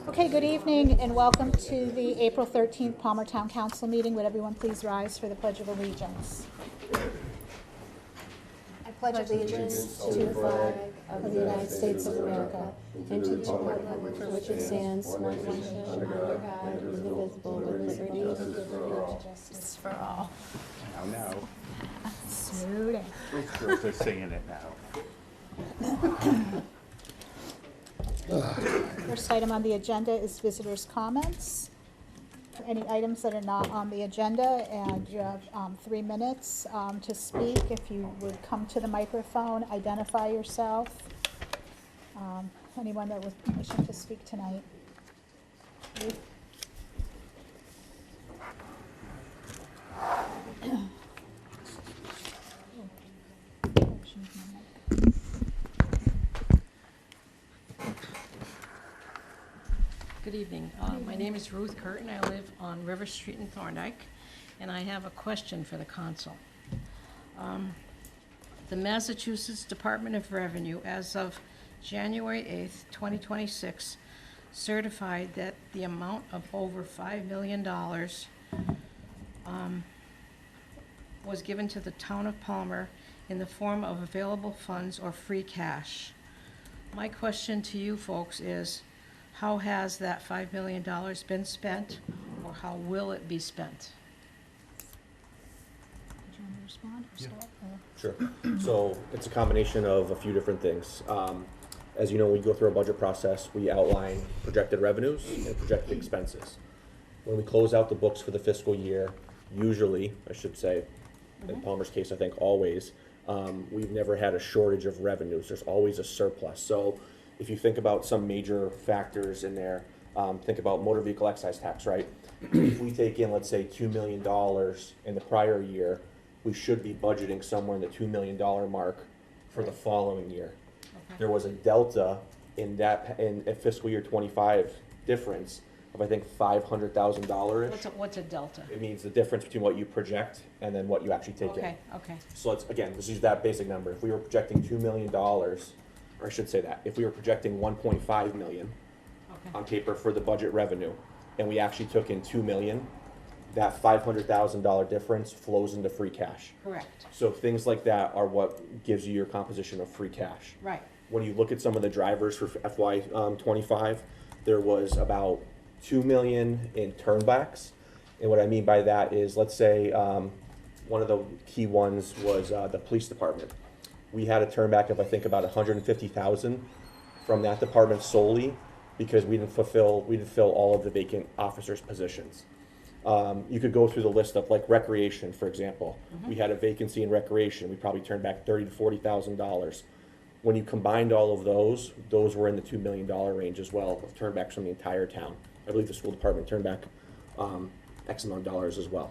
Okay, good evening and welcome to the April 13th Palmer Town Council meeting. Would everyone please rise for the Pledge of Allegiance? I pledge allegiance to the flag of the United States of America and to the republic for which it stands, one nation, under God, indivisible, with liberty and justice for all. Now, Smooth. these girls are singing it now. First item on the agenda is visitors' comments. Any items that are not on the agenda, and you have 3 minutes to speak. If you would come to the microphone, identify yourself. Anyone that was wishing to speak tonight. Ruth? Good evening. My name is Ruth Curtin. I live on River Street in Thorndike, and I have a question for the council. The Massachusetts Department of Revenue, as of January 8th, 2026, certified that the amount of over $5 million was given to the town of Palmer in the form of available funds or free cash. My question to you folks is, how has that $5 million been spent, or how will it be spent? Did you want to respond or start? Or- Sure. So it's a combination of a few different things. As you know, we go through our budget process, we outline projected revenues and projected expenses. When we close out the books for the fiscal year, usually, I should say, in Palmer's case, I think always, we've never had a shortage of revenues. There's always a surplus. So if you think about some major factors in there, think about motor vehicle excise tax, right? If we take in, let's say, $2 million in the prior year, we should be budgeting somewhere in the $2 million mark for the following year. Okay. There was a delta in that, in fiscal year 25 difference of, I think, $500,000. What's a delta? It means the difference between what you project and then what you actually take in. Okay. So let's, again, let's use that basic number. If we were projecting $2 million, or I should say that, if we were projecting 1.5 million on paper for the budget revenue, and we actually took in 2 million, that $500,000 difference flows into free cash. Correct. So things like that are what gives you your composition of free cash. Right. When you look at some of the drivers for FY 25, there was about 2 million in turnbacks. And what I mean by that is, let's say one of the key ones was the police department. We had a turnback of, I think, about 150,000 from that department solely because we didn't fill all of the vacant officers' positions. You could go through the list of, like, recreation, for example. We had a vacancy in recreation. We probably turned back $30,000 to $40,000. When you combined all of those were in the $2 million range as well of turnbacks from the entire town. I believe the school department turned back X amount of dollars as well.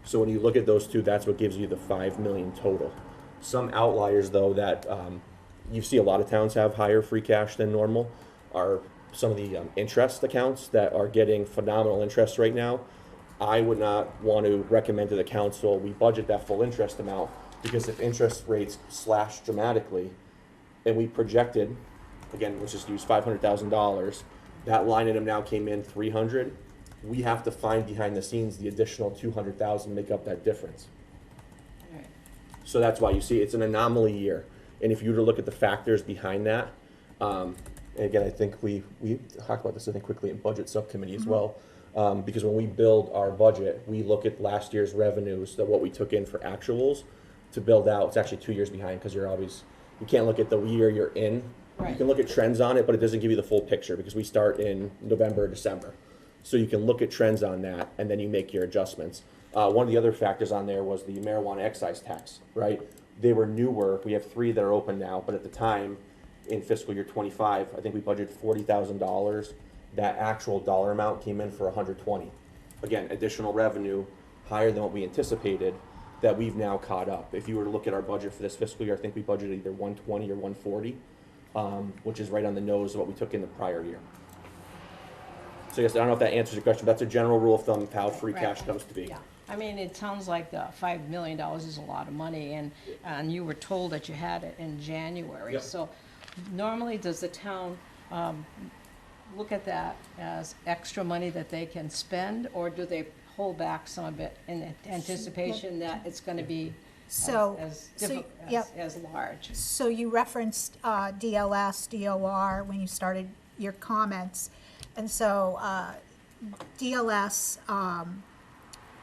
So when you look at those two, that's what gives you the 5 million total. Some outliers, though, that you see a lot of towns have higher free cash than normal are some of the interest accounts that are getting phenomenal interest right now. I would not want to recommend to the council we budget that full interest amount, because if interest rates slash dramatically and we projected, again, let's just use $500,000, that line item now came in 300, we have to find behind the scenes the additional 200,000 make up that difference. All right. So that's why you see it's an anomaly year. And if you were to look at the factors behind that, and again, I think we talked about this, I think, quickly in budget subcommittee as well, because when we build our budget, we look at last year's revenues, that what we took in for actuals to build out. It's actually 2 years behind because you can't look at the year you're in. Right. You can look at trends on it, but it doesn't give you the full picture because we start in November or December. So you can look at trends on that, and then you make your adjustments. One of the other factors on there was the marijuana excise tax, right? They were newer. We have 3 that are open now, but at the time, in fiscal year 25, I think we budgeted $40,000. That actual dollar amount came in for 120. Again, additional revenue higher than what we anticipated that we've now caught up. If you were to look at our budget for this fiscal year, I think we budgeted either 120 or 140, which is right on the nose of what we took in the prior year. So yes, I don't know if that answers your question. That's a general rule of thumb of how free cash comes to be. Yeah. I mean, it sounds like the $5 million is a lot of money, and you were told that you had it in January. Yep. So normally, does the town look at that as extra money that they can spend, or do they hold back some of it in anticipation that it's gonna be So, yep. as large? So you referenced DLS, DOR when you started your comments. And so DLS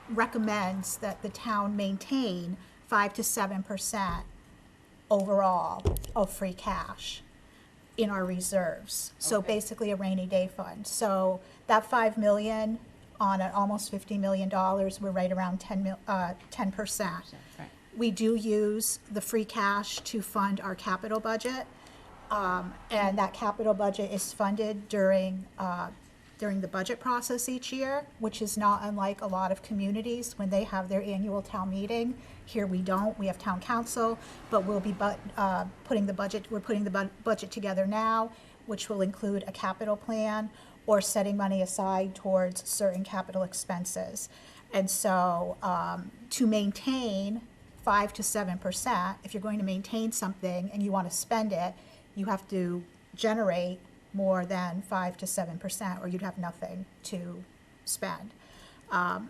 recommends that the town maintain 5 to 7% overall of free cash in our reserves. So Okay. basically a rainy day fund. So that 5 million on an almost $50 million, we're right around 10%. Right. We do use the free cash to fund our capital budget. And that capital budget is funded during the budget process each year, which is not unlike a lot of communities when they have their annual town meeting. Here we don't, we have town council, but we'll be putting the budget together now, which will include a capital plan or setting money aside towards certain capital expenses. And so to maintain 5 to 7%, if you're going to maintain something and you want to spend it, you have to generate more than 5 to 7%, or you'd have nothing to spend.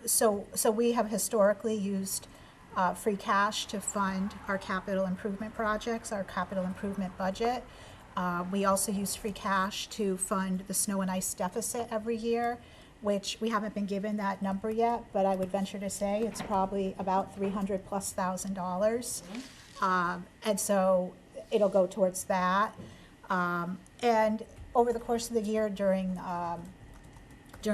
So we have historically used free cash to fund our capital improvement projects, our capital improvement budget. We also use free cash to fund the snow and ice deficit every year, which we haven't been given that number yet, but I would venture to say it's probably about $300,000+. And so it'll go towards that. And over the course of the year during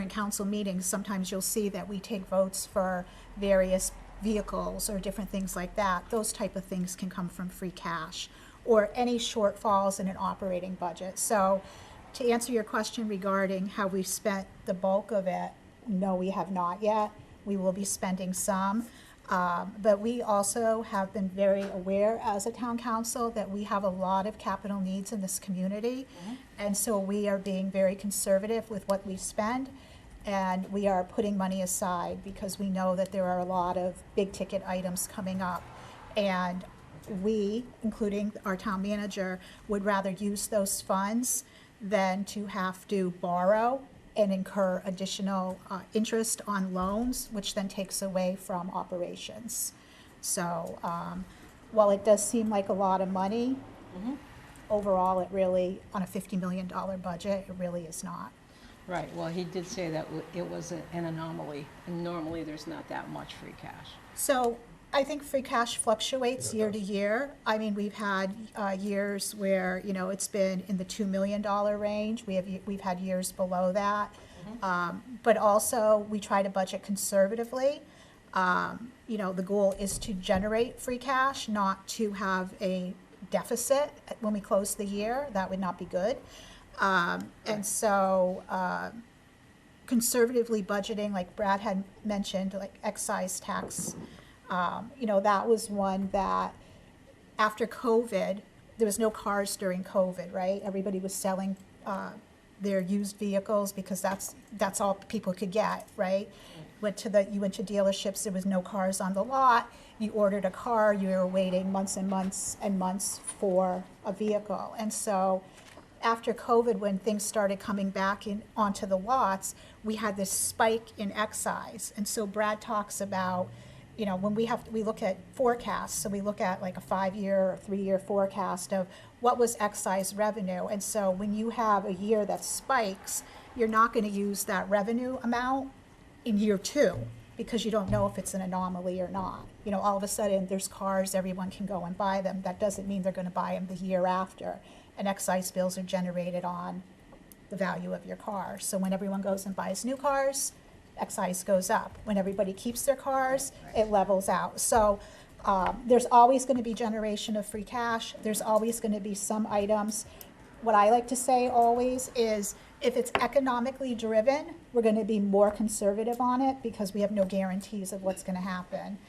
council meetings, sometimes you'll see that we take votes for various vehicles or different things like that. Those type of things can come from free cash or any shortfalls in an operating budget. So to answer your question regarding how we've spent the bulk of it, no, we have not yet. We will be spending some. But we also have been very aware as a town council that we have a lot of capital needs in this community. And so we are being very conservative with what we spend. And we are putting money aside because we know that there are a lot of big ticket items coming up. And we, including our town manager, would rather use those funds than to have to borrow and incur additional interest on loans, which then takes away from operations. So while it does seem like a lot of money, overall it really, on a $50 million budget, it really is not. Right, well, he did say that it was an anomaly, and normally there's not that much free cash. So I think free cash fluctuates year to year. I mean, we've had years where, you know, it's been in the $2 million range. We've had years below that. But also, we try to budget conservatively. You know, the goal is to generate free cash, not to have a deficit when we close the year. That would not be good. And so conservatively budgeting, like Brad had mentioned, like excise tax, you know, that was one that after COVID, there was no cars during COVID, right? Everybody was selling their used vehicles because that's all people could get, right? You went to dealerships, there was no cars on the lot. You ordered a car, you were waiting months and months and months for a vehicle. And so after COVID, when things started coming back onto the lots, we had this spike in excise. And so Brad talks about, you know, when we look at forecasts, so we look at like a 5-year or 3-year forecast of what was excise revenue. And so when you have a year that spikes, you're not going to use that revenue amount in year 2 because you don't know if it's an anomaly or not. You know, all of a sudden there's cars, everyone can go and buy them. That doesn't mean they're going to buy them the year after. And excise bills are generated on the value of your car. So when everyone goes and buys new cars, excise goes up. When everybody keeps their cars, it levels out. So there's always going to be generation of free cash. There's always going to be some items. What I like to say always is if it's economically driven, we're going to be more conservative on it because we have no guarantees of what's going to happen.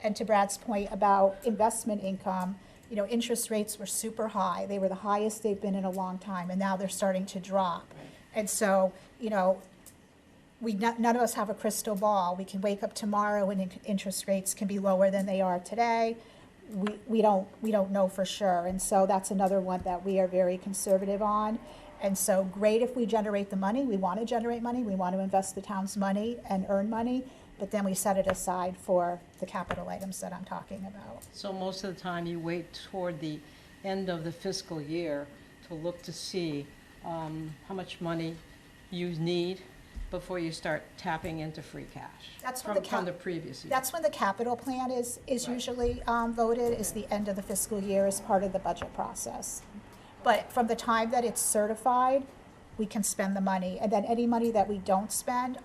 And to Brad's point about investment income, you know, interest rates were super high. They were the highest they've been in a long time, and now they're starting to drop. And so, you know, none of us have a crystal ball. We can wake up tomorrow and interest rates can be lower than they are today. We don't know for sure. And so that's another one that we are very conservative on. And so great if we generate the money, we want to generate money, we want to invest the town's money and earn money, but then we set it aside for the capital items that I'm talking about. So most of the time, you wait toward the end of the fiscal year to look to see how much money you need before you start tapping into free cash. That's when from the previous year. That's when the capital plan is Right. usually voted, is the end of the fiscal year as part of the budget process. But from the time that it's certified, we can spend the money, and then any money that we don't spend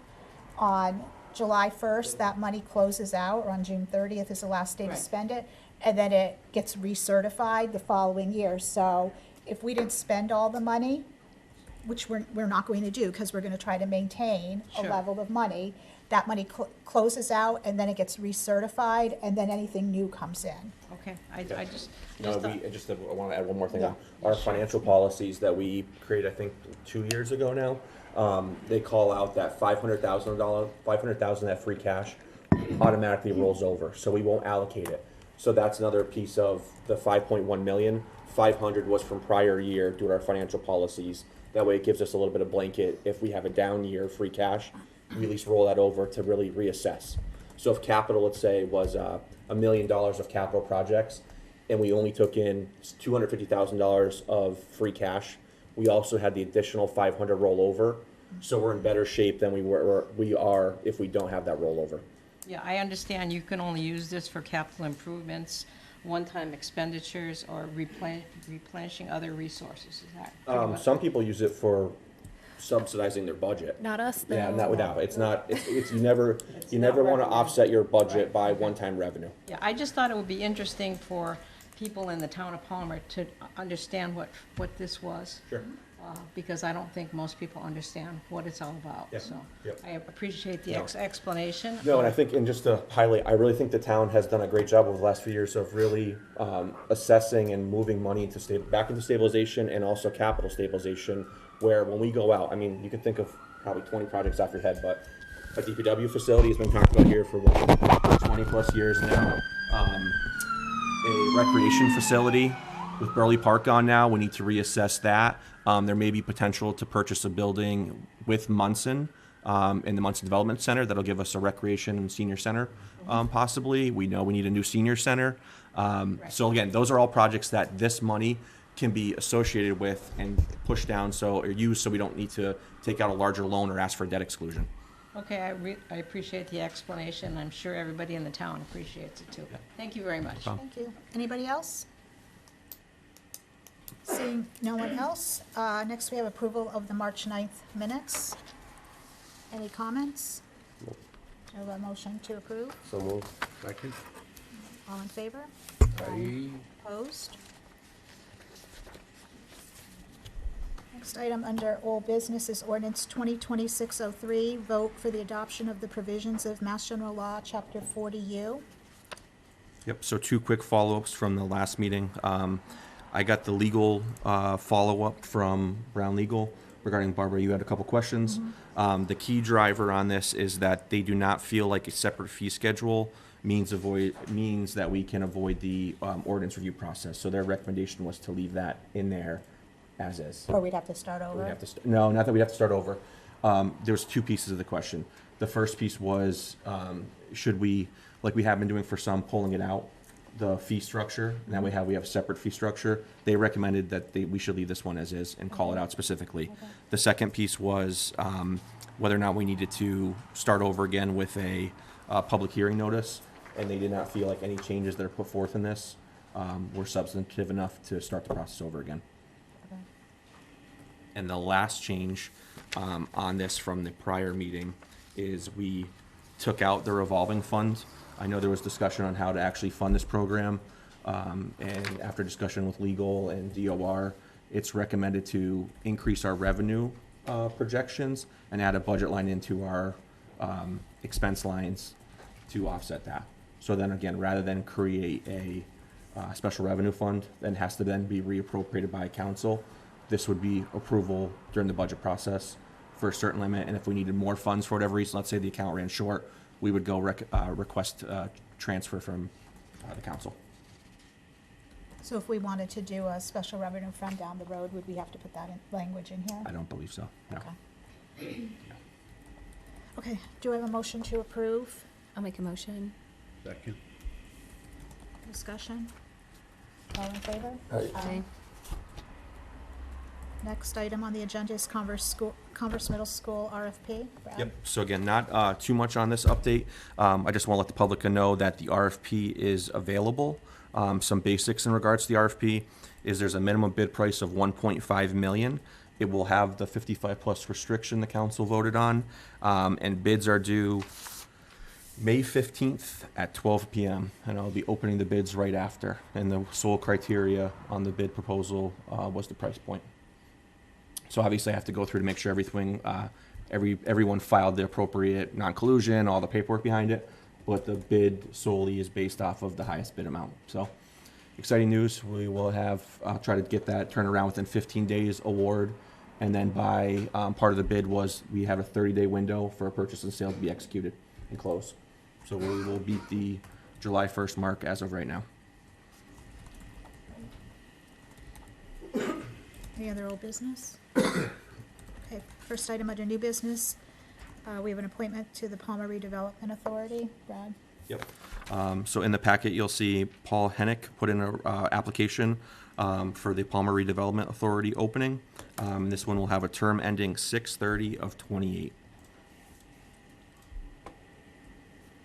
on July 1st, that money closes out, or on June 30th is the last day to Right. spend it, and then it gets recertified the following year. So if we didn't spend all the money, which we're not going to do, because we're going to try to maintain a Sure. level of money, that money closes out, and then it gets recertified, and then anything new comes in. Okay, I just No, thought- I want to add one more thing. Yeah. Our financial policies that we created, I think, 2 years ago now, they call out that $500,000 that free cash automatically rolls over, so we won't allocate it. So that's another piece of the 5.1 million. 500 was from prior year due to our financial policies. That way it gives us a little bit of blanket. If we have a down year of free cash, we at least roll that over to really reassess. So if capital, let's say, was $1 million of capital projects, and we only took in $250,000 of free cash, we also had the additional 500 rollover. So we're in better shape than we are if we don't have that rollover. Yeah, I understand you can only use this for capital improvements, one-time expenditures, or replenishing other resources, is that? pretty much- Some people use it for subsidizing their budget. Not us, though. Yeah, not without. It's not. It's you never want to offset your budget by one-time revenue. Yeah, I just thought it would be interesting for people in the town of Palmer to understand what this was. Sure. Because I don't think most people understand what it's all about, Yeah. so. Yep. I appreciate the No. explanation. No, and I think, and just to highlight, I really think the town has done a great job over the last few years of really assessing and moving money back into stabilization and also capital stabilization. Where when we go out, I mean, you can think of probably 20 projects off your head, but a DPW facility has been talked about here for 20 plus years now. A recreation facility with Burley Park on now, we need to reassess that. There may be potential to purchase a building with Munson in the Munson Development Center that'll give us a recreation and senior center, possibly. We know we need a new senior center. So again, those are all projects that this money can be associated with and pushed down or used so we don't need to take out a larger loan or ask for a debt exclusion. Okay, I appreciate the explanation. I'm sure everybody in the town appreciates it too. Thank you very much. Thank you. Anybody else? Seeing no one else, next we have approval of the March 9th minutes. Any comments? I have a motion to approve. So move. Second? All in favor? Aye. Opposed? Next item under old business is ordinance 2026-03, vote for the adoption of the provisions of Mass General Law, Chapter 40U. Yep, so 2 quick follow-ups from the last meeting. I got the legal follow-up from Brown Legal regarding, Barbara, you had a couple questions. The key driver on this is that they do not feel like a separate fee schedule means that we can avoid the ordinance review process. So their recommendation was to leave that in there as is. Or we'd have to start We'd over. have to no, not that we'd have to start over. There was 2 pieces of the question. The first piece was, should we, like we have been doing for some, pulling it out, the fee structure, and that we have a separate fee structure. They recommended that we should leave this one as is and call it out specifically. The second piece was whether or not we needed to start over again with a public hearing notice, and they did not feel like any changes that are put forth in this were substantive enough to start the process over again. And the last change on this from the prior meeting is we took out the revolving fund. I know there was discussion on how to actually fund this program, and after discussion with legal and DOR, it's recommended to increase our revenue projections and add a budget line into our expense lines to offset that. So then again, rather than create a special revenue fund that has to then be reappropriated by council, this would be approval during the budget process for a certain limit, and if we needed more funds for whatever reason, let's say the account ran short, we would go request transfer from the council. So if we wanted to do a special revenue fund down the road, would we have to put that in, language in here? I don't believe so, no. Okay. Okay, do I have a motion to approve? I'll make a motion. Second. Discussion? All in favor? Aye. Next item on the agenda is Converse Middle School RFP. Brad? Yep, so again, not too much on this update. I just want to let the public know that the RFP is available. Some basics in regards to the RFP is there's a minimum bid price of 1.5 million. It will have the 55+ restriction the council voted on, and bids are due May 15th at 12 p.m. and I'll be opening the bids right after. And the sole criteria on the bid proposal was the price point. So obviously I have to go through to make sure everything, everyone filed the appropriate non-collusion, all the paperwork behind it, but the bid solely is based off of the highest bid amount. So exciting news. We will have, try to get that turned around within 15 days award. And then by, part of the bid was we have a 30-day window for a purchase and sale to be executed and close. So we will beat the July 1st mark as of right now. Any other old business? Okay, first item under new business, we have an appointment to the Palmer Redevelopment Authority. Brad? Yep. So in the packet, you'll see Paul Hennick put in an application for the Palmer Redevelopment Authority opening. This one will have a term ending 6/30 of '28.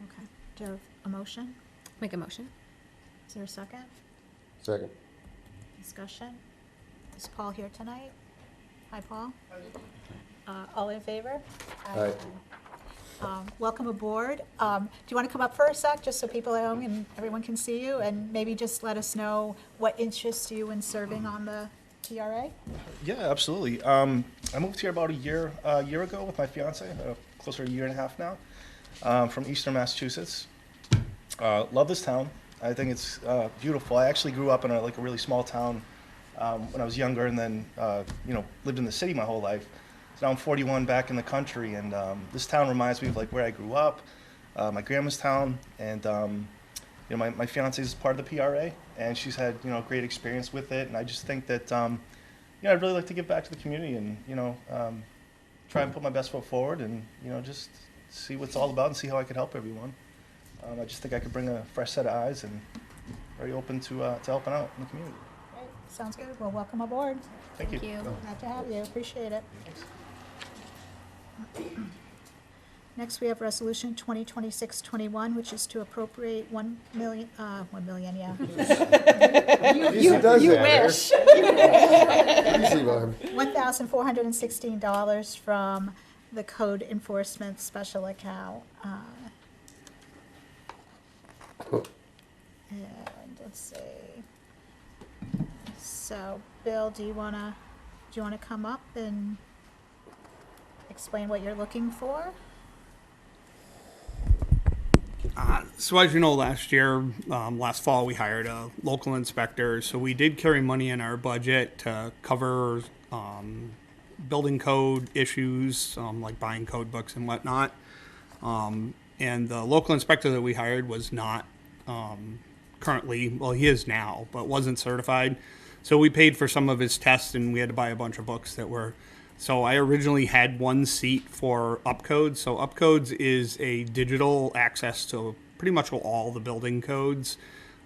Okay, do you have a motion? Make a motion. Is there a second? Second. Discussion? Is Paul here tonight? Hi, Paul. All in favor? Aye. Welcome aboard. Do you want to come up for a sec, just so people at home and everyone can see you, and maybe just let us know what interests you in serving on the TRA? Yeah, absolutely. I moved here about a year ago with my fiance, closer to a year and a half now, from Eastern Massachusetts. Love this town. I think it's beautiful. I actually grew up in a really small town when I was younger, and then lived in the city my whole life. So now I'm 41, back in the country, and this town reminds me of where I grew up, my grandma's town, and my fiance is part of the PRA, and she's had great experience with it, and I just think that I'd really like to give back to the community, and try and put my best foot forward, and just see what it's all about and see how I could help everyone. I just think I could bring a fresh set of eyes, and very open to helping out in the community. Great, sounds good. Well, welcome aboard. Thank you. Glad to have you. Appreciate it. Next, we have Resolution 2026-21, which is to appropriate 1 million, yeah. Easy does You that, wish. Easy one. $1,416 from the Code Enforcement Special Account. And let's see. So, Bill, do you wanna come up and explain what you're looking for? So as you know, last year, last fall, we hired a local inspector. So we did carry money in our budget to cover building code issues, like buying code books and whatnot. And the local inspector that we hired was not currently, well, he is now, but wasn't certified. So we paid for some of his tests, and we had to buy a bunch of books that were. So I originally had one seat for Upcodes. So Upcodes is a digital access to pretty much all the building codes.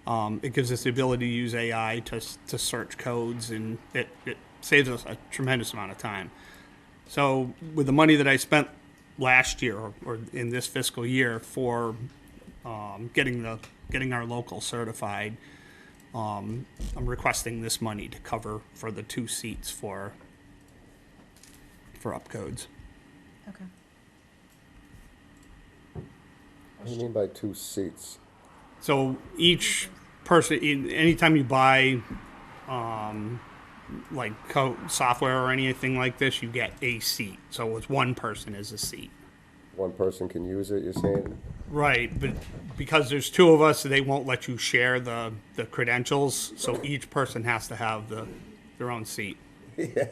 It gives us the ability to use AI to search codes, and it saves us a tremendous amount of time. So with the money that I spent last year or in this fiscal year for getting our local certified, I'm requesting this money to cover for the 2 seats for Upcodes. Okay. What do you mean by 2 seats? So each person, anytime you buy software or anything like this, you get a seat. So it's one person is a seat. One person can use it, you're saying? Right, but because there's 2 of us, they won't let you share the credentials. So each person has to have their own seat. Yeah.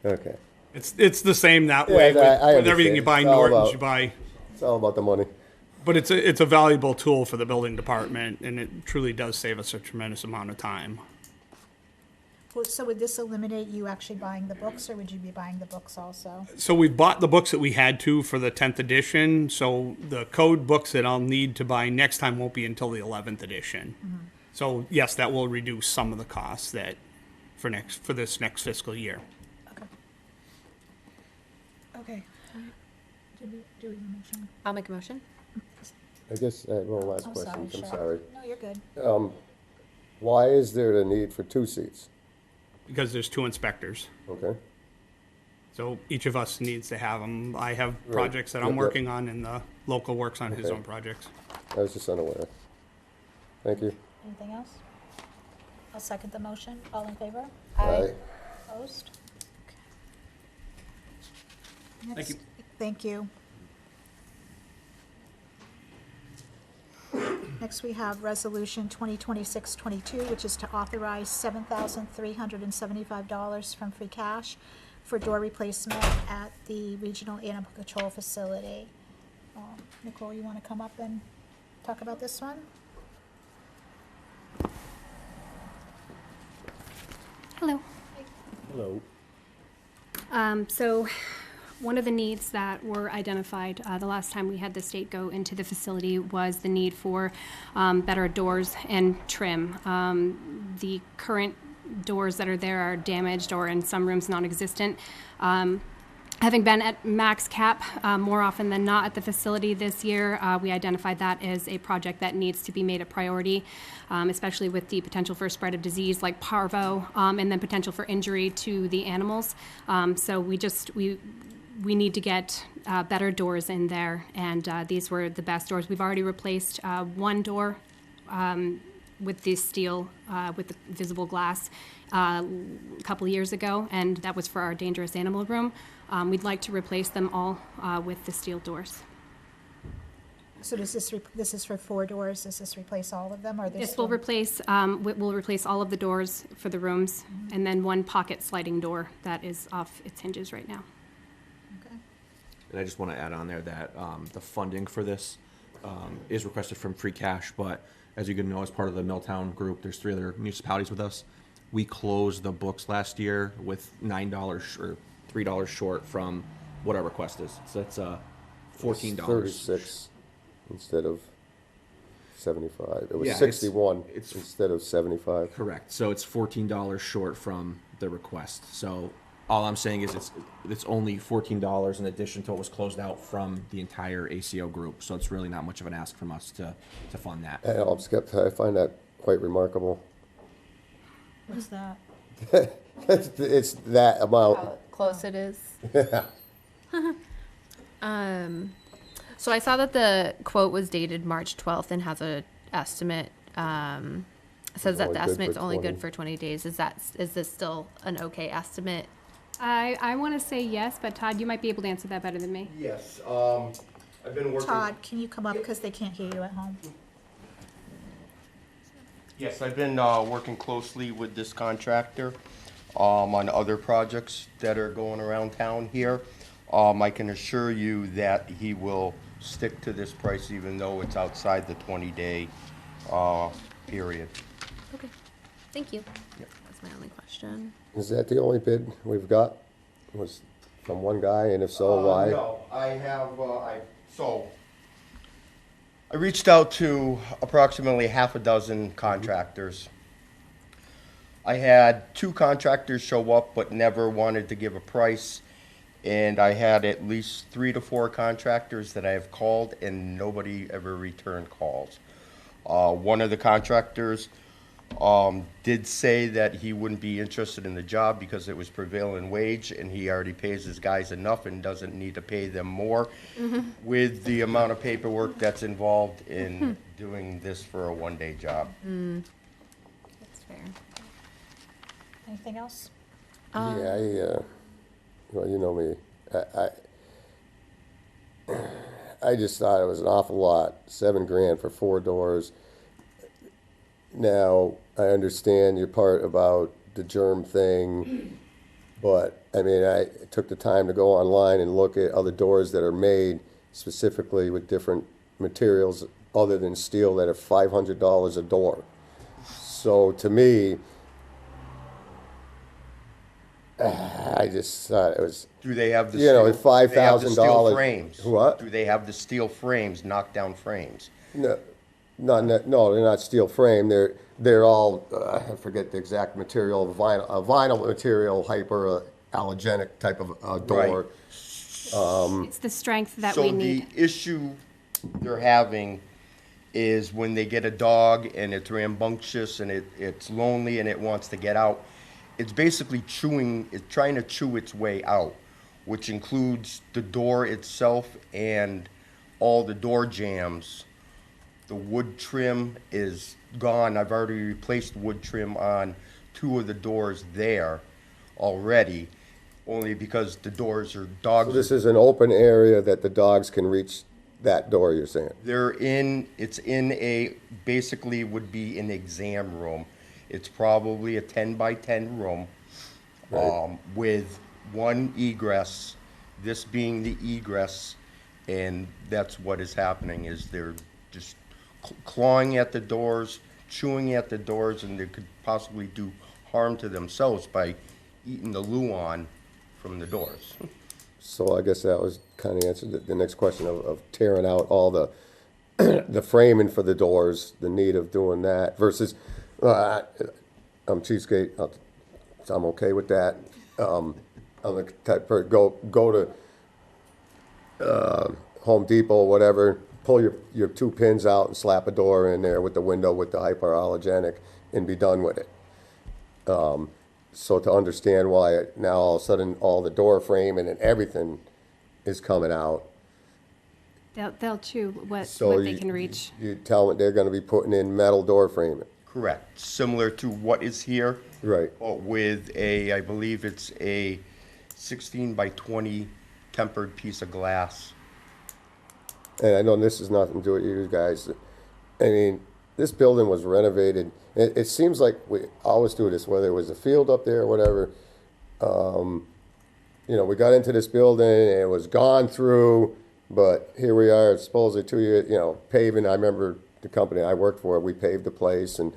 Okay. It's the same that Yeah, way I with everything you buy understand. It's all Norton's, about- you buy. It's all about the money. But it's a valuable tool for the building department, and it truly does save us a tremendous amount of time. So would this eliminate you actually buying the books, or would you be buying the books also? So we've bought the books that we had to for the 10th edition. So the code books that I'll need to buy next time won't be until the 11th edition. So yes, that will reduce some of the costs that for this next fiscal year. Okay. Do we motion? I'll make a motion. I guess, one last I'm question, sorry, I'm Cheryl. sorry. No, you're good. Why is there the need for 2 seats? Because there's 2 inspectors. Okay, So each of us needs to have them. I have Right. projects that I'm Yep, yep. working on, and the local works on his Okay. own projects. I was just unaware. Thank you. Anything else? I'll second the motion. All in favor? Aye. Opposed? Thank you. Thank you. Next, we have Resolution 2026-22, which is to authorize $7,375 from free cash for door replacement at the Regional Animal Control Facility. Nicole, you want to come up and talk about this one? Hello. Hello. So one of the needs that were identified the last time we had the state go into the facility was the need for better doors and trim. The current doors that are there are damaged or in some rooms non-existent. Having been at max cap more often than not at the facility this year, we identified that as a project that needs to be made a priority, especially with the potential for spread of disease like parvo, and then potential for injury to the animals. So we need to get better doors in there, and these were the best doors. We've already replaced one door with the steel, with the visible glass a couple years ago, and that was for our dangerous animal room. We'd like to replace them all with the steel doors. So does this is for 4 doors? Does this replace all of them, or there's This will replace all of the doors for the rooms, and then one pocket sliding door that is off its hinges right now. Okay. And I just want to add on there that the funding for this is requested from free cash, but as you can know, as part of the Milltown group, there's 3 other municipalities with us. We closed the books last year with $9 or $3 short from what our request is. So that's $14. 36 instead of 75. It was Yeah, it's- 61 it's- instead of 75. Correct. So it's $14 short from the request. So all I'm saying is it's only $14 in addition to what was closed out from the entire ACO group. So it's really not much of an ask from us to fund that. I find that quite remarkable. What is that? It's that amount. How close it is. So I saw that the quote was dated March 12th and has a estimate. Says that Only the good estimate's for only 20. good for 20 days. Is this still an okay estimate? I want to say yes, but Todd, you might be able to answer that better than me. Yes, I've been working. Todd, can you come up, because they can't hear you at home? Yes, I've been working closely with this contractor on other projects that are going around town here. I can assure you that he will stick to this price even though it's outside the 20-day period. Okay, thank you. That's my only question. Is that the only bid we've got? Was from one guy, and if so, why? No, I have, I reached out to approximately half a dozen contractors. I had 2 contractors show up but never wanted to give a price. And I had at least 3 to 4 contractors that I have called and nobody ever returned calls. One of the contractors did say that he wouldn't be interested in the job because it was prevailing wage and he already pays his guys enough and doesn't need to pay them more with the amount of paperwork that's involved in doing this for a one-day job. That's fair. Anything else? Yeah, well, you know me. I just thought it was an awful lot. $7,000 for 4 doors. Now, I understand your part about the germ thing, but I mean, I took the time to go online and look at other doors that are made specifically with different materials other than steel that are $500 a door. So to me, I just thought it was, Do they have the you know, steel- do they have the steel $5,000. frames? What? Do they have the steel frames, knockdown frames? no, no, they're not steel frame. They're all, I forget the exact material, vinyl material, hyperallergenic type of door. It's the strength that we So need. the issue they're having is when they get a dog and it's rambunctious and it's lonely and it wants to get out, it's basically it's trying to chew its way out, which includes the door itself and all the door jambs. The wood trim is gone. I've already replaced wood trim on 2 of the doors there already, only because the doors are dogs. So this is an open area that the dogs can reach that door, you're saying? It's in basically would be an exam room. It's probably a 10 by 10 room, Right. with one egress, this being the egress, and that's what is happening, is they're just clawing at the doors, chewing at the doors, and they could possibly do harm to themselves by eating the luan from the doors. So I guess that was kind of answered the next question of tearing out all the the framing for the doors, the need of doing that versus, I'm cheapskate, I'm okay with that. I'm the type of, go to Home Depot, whatever, pull your 2 pins out and slap a door in there with the window with the hyperallergenic and be done with it. So to understand why now all of a sudden all the door framing and everything is coming out. They'll chew what So they can reach. You tell them they're gonna be putting in metal door framing. Correct, similar to what is here. Right. But with I believe it's a 16 by 20 tempered piece of glass. And I know this is nothing to do with you guys. I mean, this building was renovated. It seems like we always do this, whether it was a field up there or whatever. You know, we got into this building and it was gone through, but here we are, supposedly 2 years, you know, paving. I remember the company I worked for, we paved the place, and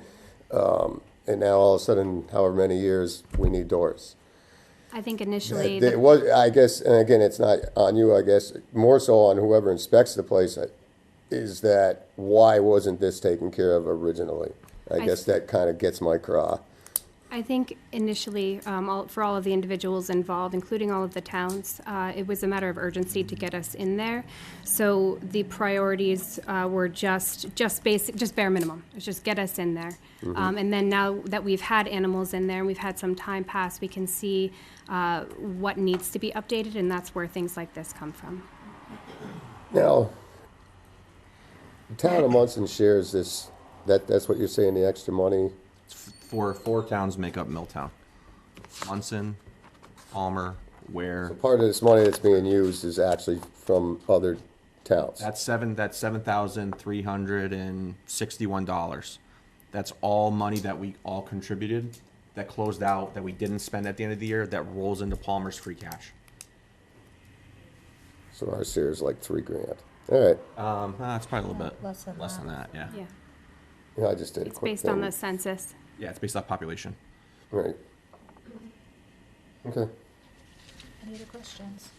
now all of a sudden, however many years, we need doors. I think initially, It was, I guess, and again, it's not on you, I guess, more so on whoever inspects the place, is that why wasn't this taken care of originally? I guess that kind of gets my craw. I think initially, for all of the individuals involved, including all of the towns, it was a matter of urgency to get us in there. So the priorities were just basic, just bare minimum. It's just get us in there. And then now that we've had animals in there and we've had some time pass, we can see what needs to be updated, and that's where things like this come from. Now, the town of Munson shares this, that's what you're saying, the extra money? Four towns make up Milltown. Munson, Palmer, Ware. Part of this money that's being used is actually from other towns. That's $7,361. That's all money that we all contributed, that closed out, that we didn't spend at the end of the year, that rolls into Palmer's free cash. So our share is like $3,000. All right, It's probably a little bit Less than less that. than that, yeah. Yeah, yeah, I just did a it's quick based on thing. the census. Yeah, it's based off population. Right. Okay. Any other questions?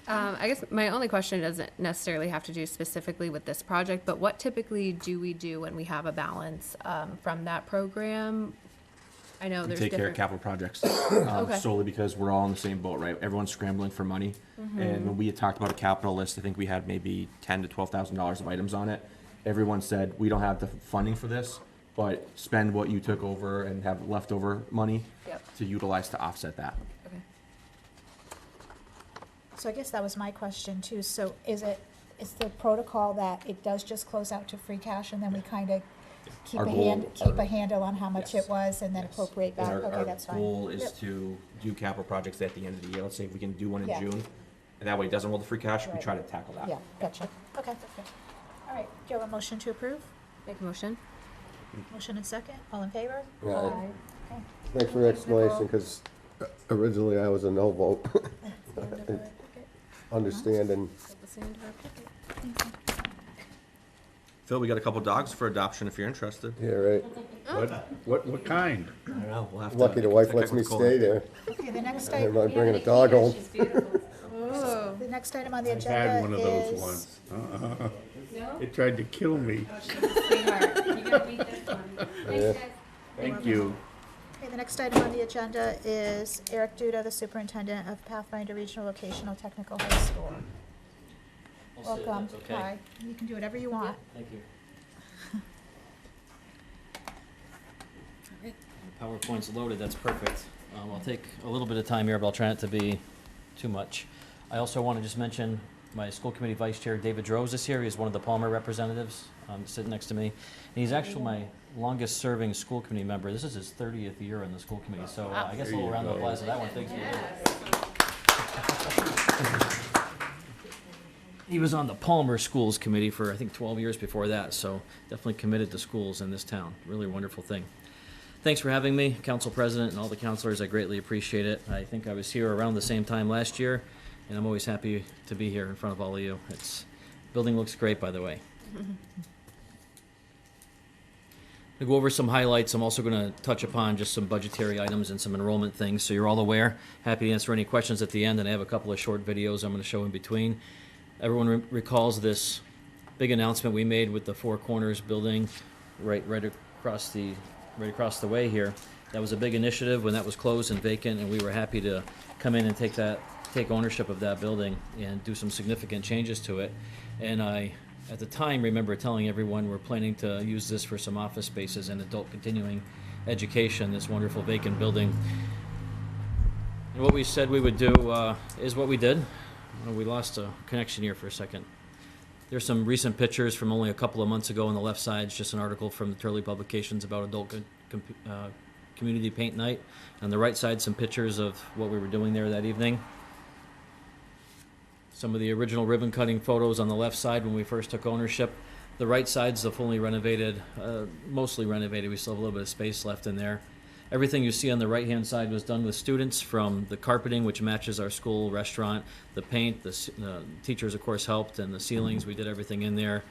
I guess my only question doesn't necessarily have to do specifically with this project, but what typically do we do when we have a balance from that program? I know We there's take care of different. capital projects Okay. solely because we're all in the same boat, right? Everyone's scrambling for money. And when we had talked about a capital list, I think we had maybe $10,000 to $12,000 of items on it. Everyone said, we don't have the funding for this, but spend what you took over and have leftover money Yep. to utilize to offset that. Okay. So I guess that was my question too. So is the protocol that it does just close out to free cash and then we kind of keep Our a goal- handle on how much Yes. it was and then Yes. appropriate And back? our Okay, that's fine. goal is Yep. to do capital projects at the end of the year. Let's say if we can do one in Yeah. June, and that way it doesn't roll the free cash, we Right. try to tackle that. Yeah, gotcha. Okay. All right, do you have a motion to approve? Make a motion. Motion and second, all in favor? Yeah, Okay. Thanks for the explanation, because originally I was a no vote. Understanding. Put this into our pocket. Phil, we got a couple dogs for adoption if you're interested. Yeah, right. What kind? I don't know. We'll have to Lucky the wife check lets me with Cole. stay there. Okay, the next I'm item, not bringing a dog home. the next item on the I've agenda had one of those is- once. It tried to kill me. Yeah. Thank you. Okay, the next item on the agenda is Eric Duda, the superintendent of Pathfinder Regional Vocational Technical High School. Welcome. Hi. You can do whatever you want. Thank you. The PowerPoint's loaded, that's perfect. I'll take a little bit of time here, but I'll try not to be too much. I also want to just mention my school committee vice chair, David Droz, is here. He's one of the Palmer representatives, sitting next to me. And he's actually my longest serving school committee member. This is his 30th year in the school committee, so I guess a little round of applause for that one. Thanks, David. He was on the Palmer Schools Committee for, I think, 12 years before that, so definitely committed to schools in this town. Really wonderful thing. Thanks for having me, Council President and all the councilors. I greatly appreciate it. I think I was here around the same time last year, and I'm always happy to be here in front of all of you. Building looks great, by the way. To go over some highlights, I'm also going to touch upon just some budgetary items and some enrollment things, so you're all aware. Happy to answer any questions at the end, and I have a couple of short videos I'm going to show in between. Everyone recalls this big announcement we made with the Four Corners building right across the way here. That was a big initiative when that was closed and vacant, and we were happy to come in and take ownership of that building and do some significant changes to it. And I, at the time, remember telling everyone we're planning to use this for some office spaces and adult continuing education, this wonderful vacant building. And what we said we would do is what we did. We lost a connection here for a second. There's some recent pictures from only a couple of months ago on the left side. It's just an article from the Turley Publications about adult community paint night. On the right side, some pictures of what we were doing there that evening. Some of the original ribbon cutting photos on the left side when we first took ownership. The right side's the fully renovated, mostly renovated. We still have a little bit of space left in there. Everything you see on the right-hand side was done with students, from the carpeting, which matches our school restaurant, the paint, the teachers, of course, helped, and the ceilings. We did everything in there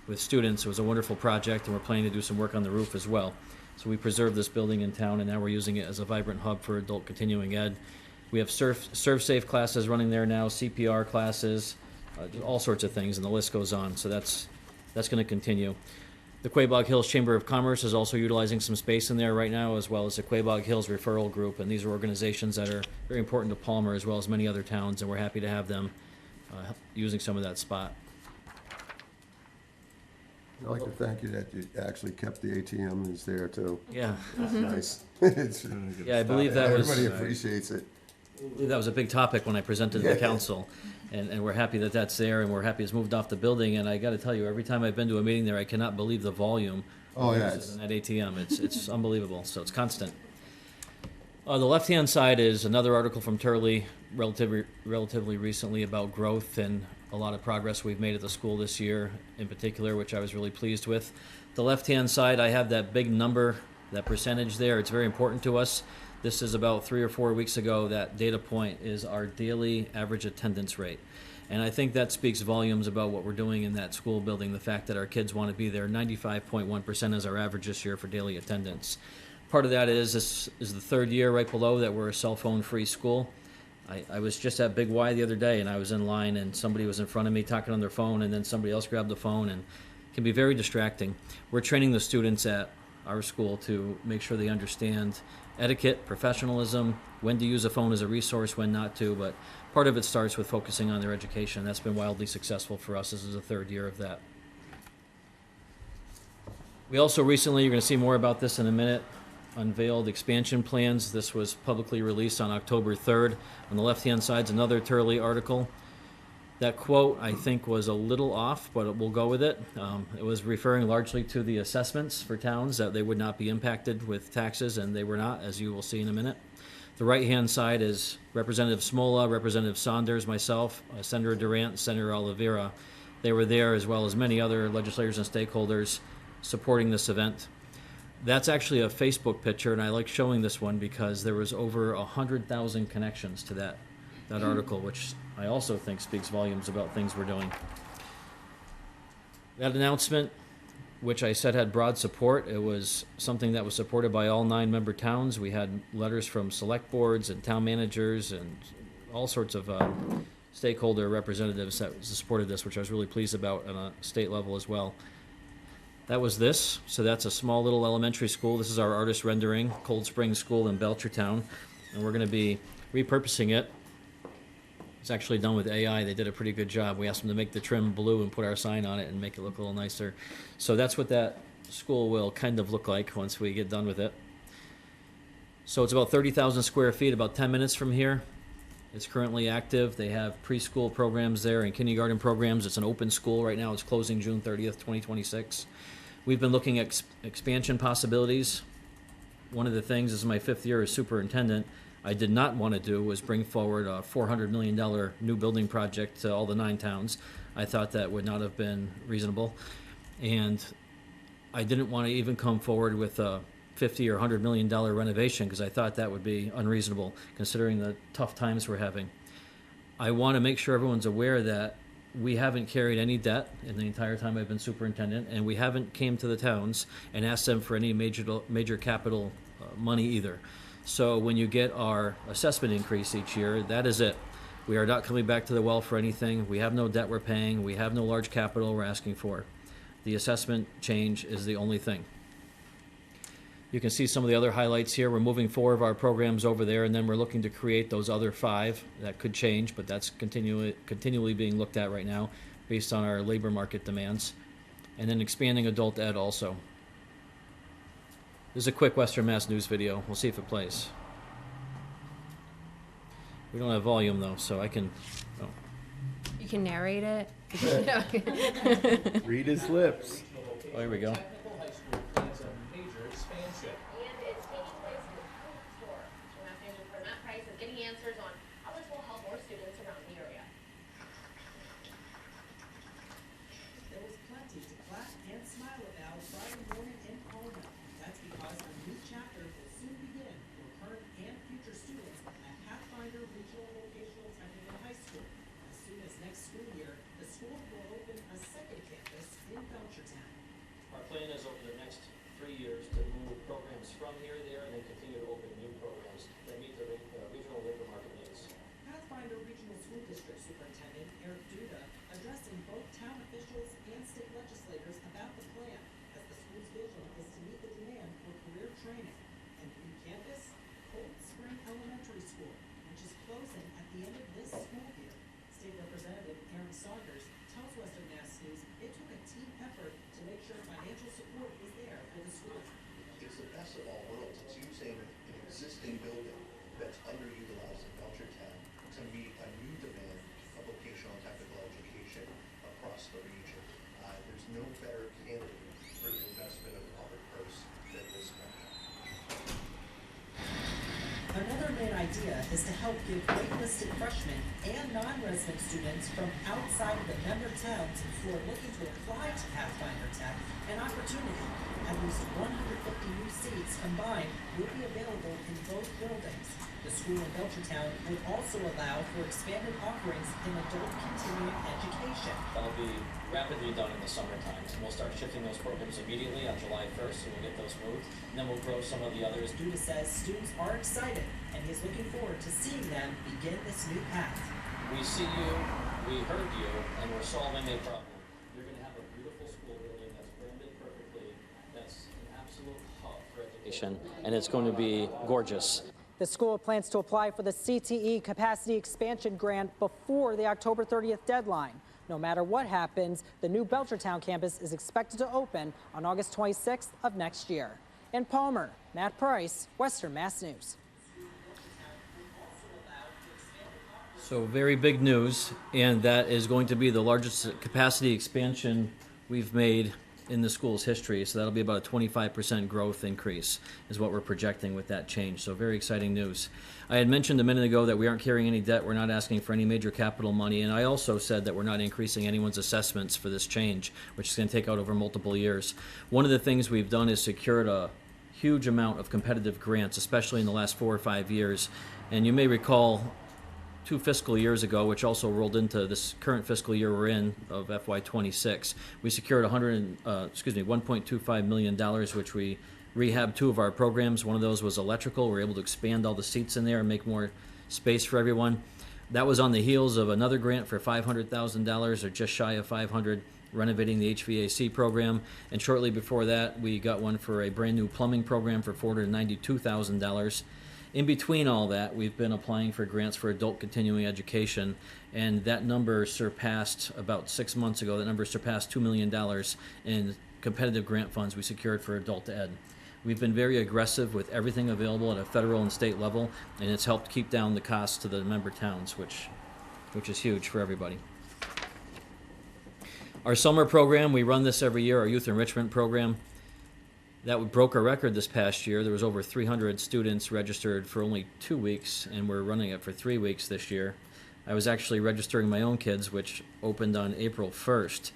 with students. It was a wonderful project, and we're planning to do some work on the roof as well. So we preserved this building in town, and now we're using it as a vibrant hub for adult continuing ed. We have Serve-Safe classes running there now, CPR classes, all sorts of things, and the list goes on. So that's going to continue. The Quabog Hills Chamber of Commerce is also utilizing some space in there right now, as well as the Quabog Hills Referral Group, and these are organizations that are very important to Palmer as well as many other towns, and we're happy to have them using some of that spot. I'd like to thank you that you actually kept the ATM is there too. Yeah. That's nice. It's- Yeah, I believe that was. Everybody appreciates it. That was a big topic when I presented to the council, and we're happy that that's there, and we're happy it's moved off the building, and I gotta tell you, every time I've been to a meeting there, I cannot believe the volume. Oh, yeah, In that ATM, it's unbelievable, so it's constant. On the left-hand side is another article from Turley, relatively recently, about growth and a lot of progress we've made at the school this year in particular, which I was really pleased with. The left-hand side, I have that big number, that percentage there. It's very important to us. This is about 3 or 4 weeks ago. That data point is our daily average attendance rate. And I think that speaks volumes about what we're doing in that school building, the fact that our kids want to be there. 95.1% is our average this year for daily attendance. Part of that is this is the third year right below that we're a cell phone free school. I was just at Big Y the other day, and I was in line, and somebody was in front of me talking on their phone, and then somebody else grabbed the phone, and it can be very distracting. We're training the students at our school to make sure they understand etiquette, professionalism, when to use a phone as a resource, when not to, but part of it starts with focusing on their education. That's been wildly successful for us. This is the third year of that. We also recently, you're going to see more about this in a minute, unveiled expansion plans. This was publicly released on October 3rd. On the left-hand side is another Turley article. That quote, I think, was a little off, but we'll go with it. It was referring largely to the assessments for towns, that they would not be impacted with taxes, and they were not, as you will see in a minute. The right-hand side is Representative Smola, Representative Saunders, myself, Senator Durant, Senator Oliveira. They were there, as well as many other legislators and stakeholders supporting this event. That's actually a Facebook picture, and I like showing this one because there was over 100,000 connections to that article, which I also think speaks volumes about things we're doing. That announcement which I said had broad support. It was something that was supported by all 9 member towns. We had letters from select boards and town managers and all sorts of stakeholder representatives that supported this, which I was really pleased about on a state level as well. That was this. So that's a small little elementary school. This is our artist rendering, Cold Spring School in Belchertown. And we're going to be repurposing it. It's actually done with AI. They did a pretty good job. We asked them to make the trim blue and put our sign on it and make it look a little nicer. So that's what that school will kind of look like once we get done with it. So it's about 30,000 square feet, about 10 minutes from here. It's currently active. They have preschool programs there and kindergarten programs. It's an open school right now. It's closing June 30th, 2026. We've been looking at expansion possibilities. One of the things, this is my 5th year as superintendent, I did not want to do was bring forward a $400 million new building project to all the 9 towns. I thought that would not have been reasonable. And I didn't want to even come forward with a $50 or $100 million renovation because I thought that would be unreasonable considering the tough times we're having. I want to make sure everyone's aware that we haven't carried any debt in the entire time I've been superintendent, and we haven't came to the towns and asked them for any major capital money either. So when you get our assessment increase each year, that is it. We are not coming back to the well for anything. We have no debt we're paying. We have no large capital we're asking for. The assessment change is the only thing. You can see some of the other highlights here. We're moving 4 of our programs over there, and then we're looking to create those other 5. That could change, but that's continually being looked at right now based on our labor market demands. And then expanding adult ed also. This is a quick Western Mass news video. We'll see if it plays. We don't have volume though, so I can. Oh. You can narrate it. Read his lips. Oh, here we go. Another main idea is to help give waitlisted freshmen and non-resident students from outside of the member towns who are looking to apply to Pathfinder Tech an opportunity. At least 150 new seats combined will be available in both buildings. The school in Belchertown would also allow for expanded offerings in adult continuing education. That'll be rapidly done in the summertime, and we'll start shifting those programs immediately on July 1st, and we'll get those moved. And then we'll grow some of the others. Duda says students are excited, and he is looking forward to seeing them begin this new path. We see you, we heard you, and we're solving a problem. You're going to have a beautiful school building that's branded perfectly, that's an absolute hub for education, and it's going to be gorgeous. The school plans to apply for the CTE Capacity Expansion Grant before the October 30th deadline. No matter what happens, the new Belchertown campus is expected to open on August 26th of next year. In Palmer, Matt Price, Western Mass News. So very big news, and that is going to be the largest capacity expansion we've made in the school's history. So that'll be about a 25% growth increase is what we're projecting with that change. So very exciting news. I had mentioned a minute ago that we aren't carrying any debt. We're not asking for any major capital money. And I also said that we're not increasing anyone's assessments for this change, which is going to take out over multiple years. One of the things we've done is secured a huge amount of competitive grants, especially in the last 4 or 5 years. And you may recall 2 fiscal years ago, which also rolled into this current fiscal year we're in of FY26. We secured $1.25 million, which we rehabbed 2 of our programs. One of those was electrical. We were able to expand all the seats in there and make more space for everyone. That was on the heels of another grant for $500,000, or just shy of 500, renovating the HVAC program. And shortly before that, we got one for a brand new plumbing program for $492,000. In between all that, we've been applying for grants for adult continuing education, and that number surpassed, about 6 months ago, that number surpassed $2 million in competitive grant funds we secured for adult ed. We've been very aggressive with everything available at a federal and state level, and it's helped keep down the costs to the member towns, which is huge for everybody. Our summer program, we run this every year, our youth enrichment program. That broke a record this past year. There was over 300 students registered for only 2 weeks, and we're running it for 3 weeks this year. I was actually registering my own kids, which opened on April 1st.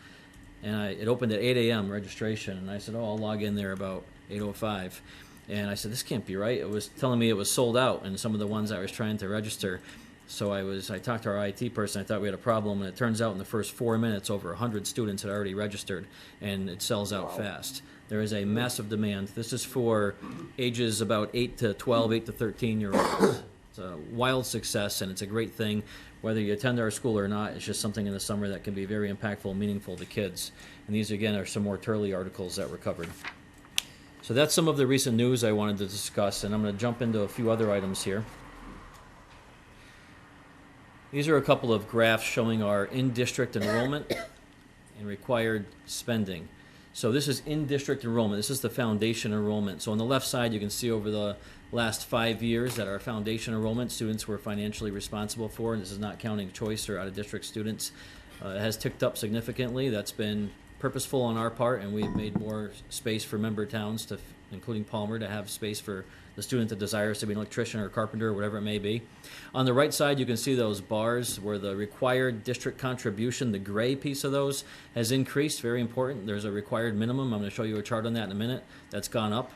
And it opened at 8 a.m. registration, and I said, I'll log in there about 8:05. And I said, this can't be right. It was telling me it was sold out, and some of the ones I was trying to register. So I talked to our IT person. I thought we had a problem, and it turns out in the first 4 minutes, over 100 students had already registered, and it sells out fast. There is a massive demand. This is for ages about 8 to 12, 8 to 13-year-olds. It's a wild success, and it's a great thing. Whether you attend our school or not, it's just something in the summer that can be very impactful and meaningful to kids. And these, again, are some more Turley articles that were covered. So that's some of the recent news I wanted to discuss, and I'm going to jump into a few other items here. These are a couple of graphs showing our in-district enrollment and required spending. So this is in-district enrollment. This is the foundation enrollment. So on the left side, you can see over the last 5 years that our foundation enrollment students were financially responsible for, and this is not counting choice or out-of-district students. It has ticked up significantly. That's been purposeful on our part, and we've made more space for member towns, including Palmer, to have space for the student that desires to be an electrician or carpenter or whatever it may be. On the right side, you can see those bars where the required district contribution, the gray piece of those, has increased. Very important. There's a required minimum. I'm going to show you a chart on that in a minute. That's gone up.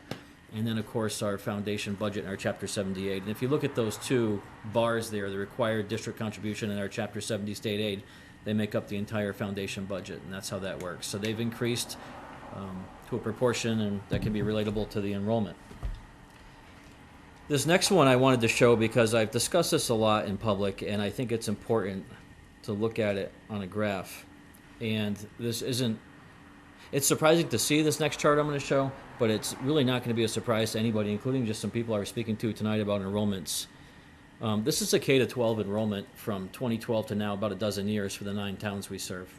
And then, of course, our foundation budget in our Chapter 78. And if you look at those 2 bars there, the required district contribution and our Chapter 70 state aid, they make up the entire foundation budget, and that's how that works. So they've increased to a proportion, and that can be relatable to the enrollment. This next one I wanted to show because I've discussed this a lot in public, and I think it's important to look at it on a graph. And this isn't, it's surprising to see this next chart I'm going to show, but it's really not going to be a surprise to anybody, including just some people I was speaking to tonight about enrollments. This is a K-12 enrollment from 2012 to now, about a dozen years for the 9 towns we serve.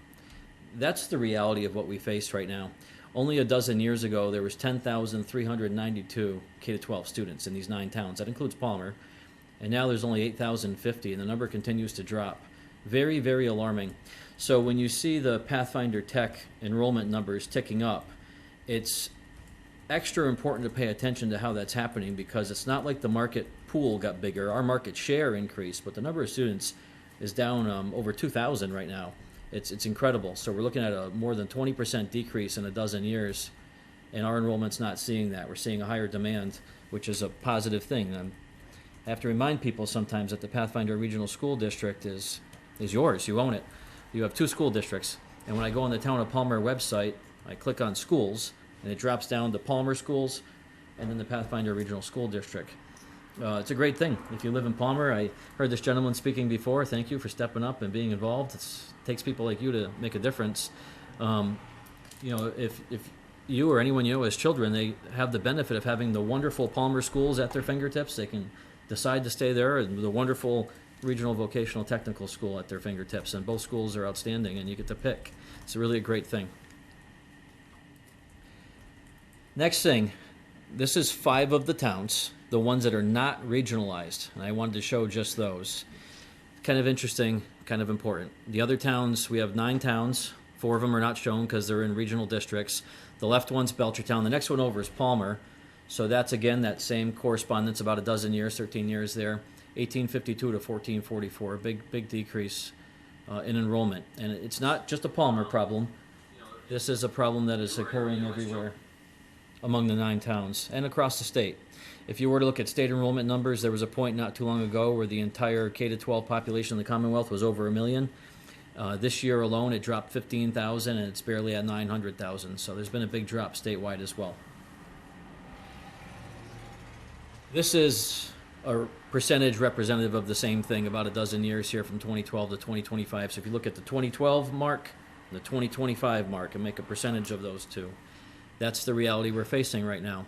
That's the reality of what we face right now. Only a dozen years ago, there was 10,392 K-12 students in these 9 towns. That includes Palmer. And now there's only 8,050, and the number continues to drop. Very, very alarming. So when you see the Pathfinder Tech enrollment numbers ticking up, it's extra important to pay attention to how that's happening, because it's not like the market pool got bigger. Our market share increased, but the number of students is down over 2,000 right now. It's incredible. So we're looking at a more than 20% decrease in a dozen years, and our enrollment's not seeing that. We're seeing a higher demand, which is a positive thing. I have to remind people sometimes that the Pathfinder Regional School District is yours. You own it. You have 2 school districts, and when I go on the Town of Palmer website, I click on schools, and it drops down to Palmer schools and then the Pathfinder Regional School District. It's a great thing. If you live in Palmer, I heard this gentleman speaking before. Thank you for stepping up and being involved. It takes people like you to make a difference. If you or anyone you know as children, they have the benefit of having the wonderful Palmer schools at their fingertips. They can decide to stay there, and the wonderful Regional Vocational Technical School at their fingertips. And both schools are outstanding, and you get to pick. It's really a great thing. Next thing, this is 5 of the towns, the ones that are not regionalized, and I wanted to show just those. Kind of interesting, kind of important. The other towns, we have 9 towns. 4 of them are not shown because they're in regional districts. The left one's Belchertown. The next one over is Palmer. So that's, again, that same correspondence, about a dozen years, 13 years there. 1852 to 1444, big decrease in enrollment. And it's not just a Palmer problem. This is a problem that is occurring everywhere among the 9 towns and across the state. If you were to look at state enrollment numbers, there was a point not too long ago where the entire K-12 population in the Commonwealth was over 1 million. This year alone, it dropped 15,000, and it's barely at 900,000. So there's been a big drop statewide as well. This is a percentage representative of the same thing, about a dozen years here from 2012 to 2025. So if you look at the 2012 mark, the 2025 mark, and make a percentage of those two, that's the reality we're facing right now.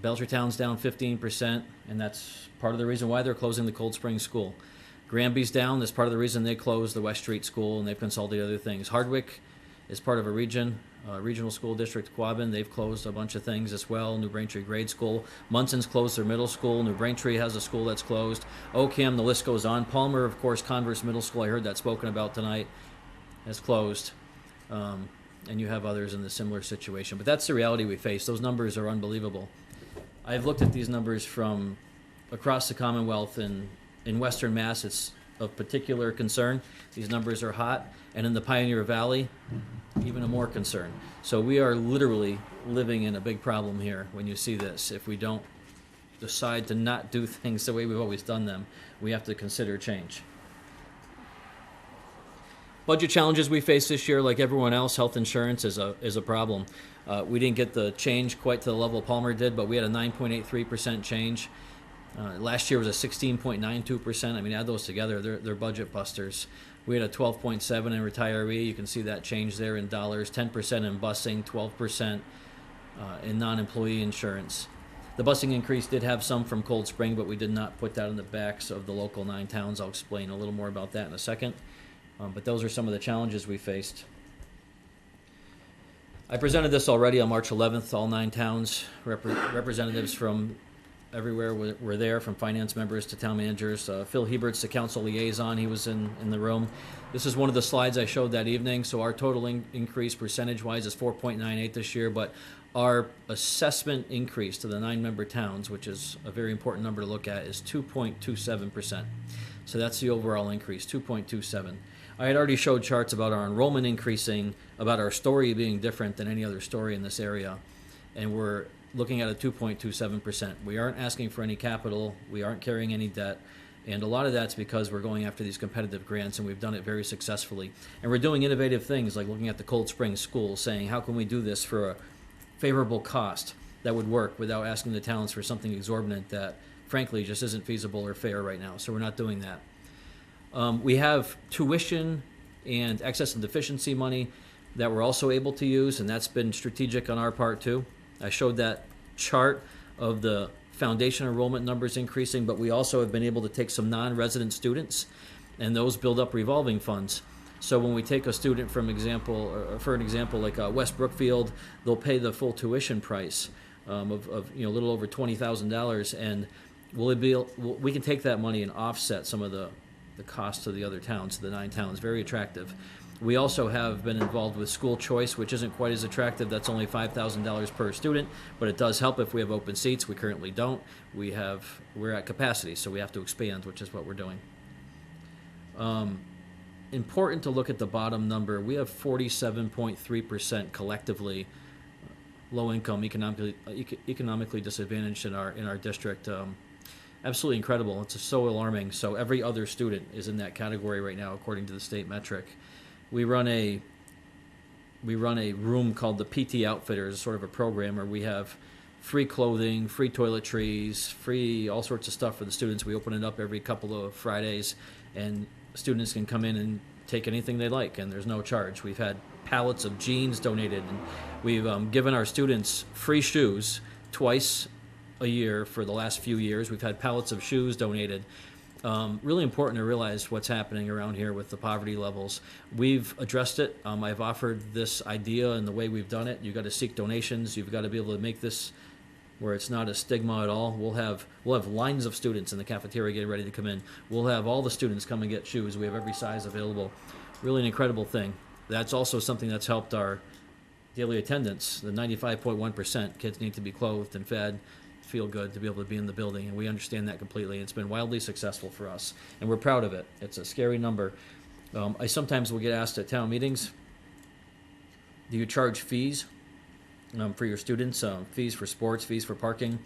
Belchertown's down 15%, and that's part of the reason why they're closing the Cold Spring School. Granby's down. That's part of the reason they closed the West Street School, and they've consolidated other things. Hardwick is part of a regional school district, Quabbin. They've closed a bunch of things as well. New Braintree Grade School. Munson's closed their middle school. New Braintree has a school that's closed. Ocam, the list goes on. Palmer, of course, Converse Middle School, I heard that spoken about tonight, has closed. And you have others in the similar situation. But that's the reality we face. Those numbers are unbelievable. I've looked at these numbers from across the Commonwealth, and in Western Mass, it's of particular concern. These numbers are hot. And in the Pioneer Valley, even a more concern. So we are literally living in a big problem here when you see this. If we don't decide to not do things the way we've always done them, we have to consider change. Budget challenges we face this year, like everyone else, health insurance is a problem. We didn't get the change quite to the level Palmer did, but we had a 9.83% change. Last year was a 16.92%. I mean, add those together, they're budget busters. We had a 12.7 in retiree. You can see that change there in dollars. 10% in busing, 12% in non-employee insurance. The busing increase did have some from Cold Spring, but we did not put that in the backs of the local 9 towns. I'll explain a little more about that in a second. But those are some of the challenges we faced. I presented this already on March 11th. All 9 towns, representatives from everywhere were there, from finance members to town managers. Phil Hebert's the council liaison. He was in the room. This is one of the slides I showed that evening. So our total increase percentage-wise is 4.98 this year, but our assessment increase to the 9-member towns, which is a very important number to look at, is 2.27%. So that's the overall increase, 2.27. I had already showed charts about our enrollment increasing, about our story being different than any other story in this area, and we're looking at a 2.27%. We aren't asking for any capital, we aren't carrying any debt, and a lot of that's because we're going after these competitive grants, and we've done it very successfully. And we're doing innovative things, like looking at the Cold Spring School, saying, how can we do this for a favorable cost that would work without asking the towns for something exorbitant that, frankly, just isn't feasible or fair right now. So we're not doing that. We have tuition and excess and deficiency money that we're also able to use, and that's been strategic on our part too. I showed that chart of the foundation enrollment numbers increasing, but we also have been able to take some non-resident students, and those build up revolving funds. So when we take a student for an example like West Brookfield, they'll pay the full tuition price of a little over $20,000, and we can take that money and offset some of the cost to the other towns, the 9 towns. Very attractive. We also have been involved with school choice, which isn't quite as attractive. That's only $5,000 per student, but it does help if we have open seats. We currently don't. We're at capacity, so we have to expand, which is what we're doing. Important to look at the bottom number. We have 47.3% collectively low income, economically disadvantaged in our district. Absolutely incredible. It's so alarming. So every other student is in that category right now, according to the state metric. We run a room called the PT Outfitters, sort of a program where we have free clothing, free toiletries, free all sorts of stuff for the students. We open it up every couple of Fridays, and students can come in and take anything they like, and there's no charge. We've had pallets of jeans donated, and we've given our students free shoes twice a year for the last few years. We've had pallets of shoes donated. Really important to realize what's happening around here with the poverty levels. We've addressed it. I've offered this idea, and the way we've done it, you've got to seek donations. You've got to be able to make this where it's not a stigma at all. We'll have lines of students in the cafeteria getting ready to come in. We'll have all the students come and get shoes. We have every size available. Really an incredible thing. That's also something that's helped our daily attendance. The 95.1% kids need to be clothed and fed, feel good to be able to be in the building, and we understand that completely. It's been wildly successful for us, and we're proud of it. It's a scary number. I sometimes will get asked at town meetings, do you charge fees for your students, fees for sports, fees for parking?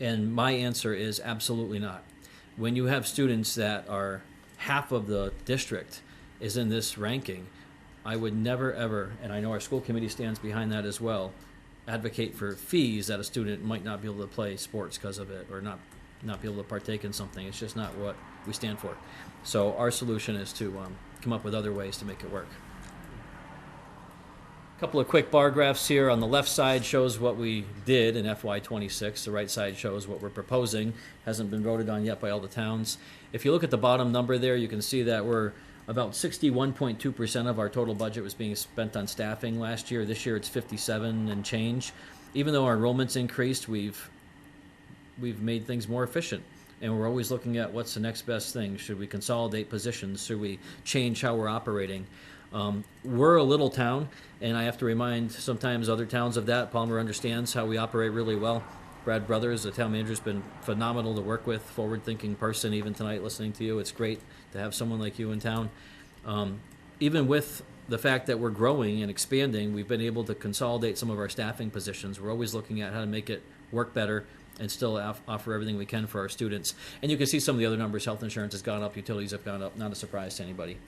And my answer is absolutely not. When you have students that are half of the district is in this ranking, I would never ever, and I know our school committee stands behind that as well, advocate for fees that a student might not be able to play sports because of it, or not be able to partake in something. It's just not what we stand for. So our solution is to come up with other ways to make it work. A couple of quick bar graphs here. On the left side shows what we did in FY26. The right side shows what we're proposing. Hasn't been voted on yet by all the towns. If you look at the bottom number there, you can see that we're about 61.2% of our total budget was being spent on staffing last year. This year it's 57 and change. Even though our enrollment's increased, we've made things more efficient. And we're always looking at what's the next best thing. Should we consolidate positions? Should we change how we're operating? We're a little town, and I have to remind sometimes other towns of that. Palmer understands how we operate really well. Brad Brothers, the town manager, has been phenomenal to work with, forward-thinking person. Even tonight listening to you, it's great to have someone like you in town. Even with the fact that we're growing and expanding, we've been able to consolidate some of our staffing positions. We're always looking at how to make it work better and still offer everything we can for our students. And you can see some of the other numbers. Health insurance has gone up, utilities have gone up, not a surprise to anybody.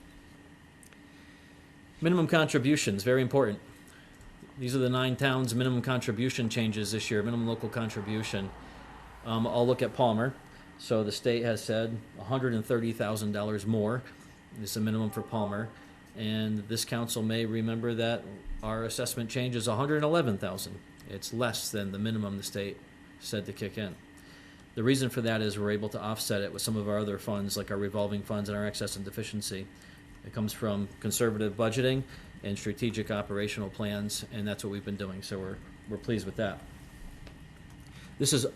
Minimum contributions, very important. These are the 9 towns' minimum contribution changes this year, minimum local contribution. I'll look at Palmer. So the state has said $130,000 more is the minimum for Palmer. And this council may remember that our assessment change is $111,000. It's less than the minimum the state said to kick in. The reason for that is we're able to offset it with some of our other funds, like our revolving funds and our excess and deficiency. It comes from conservative budgeting and strategic operational plans, and that's what we've been doing, so we're pleased with that. This is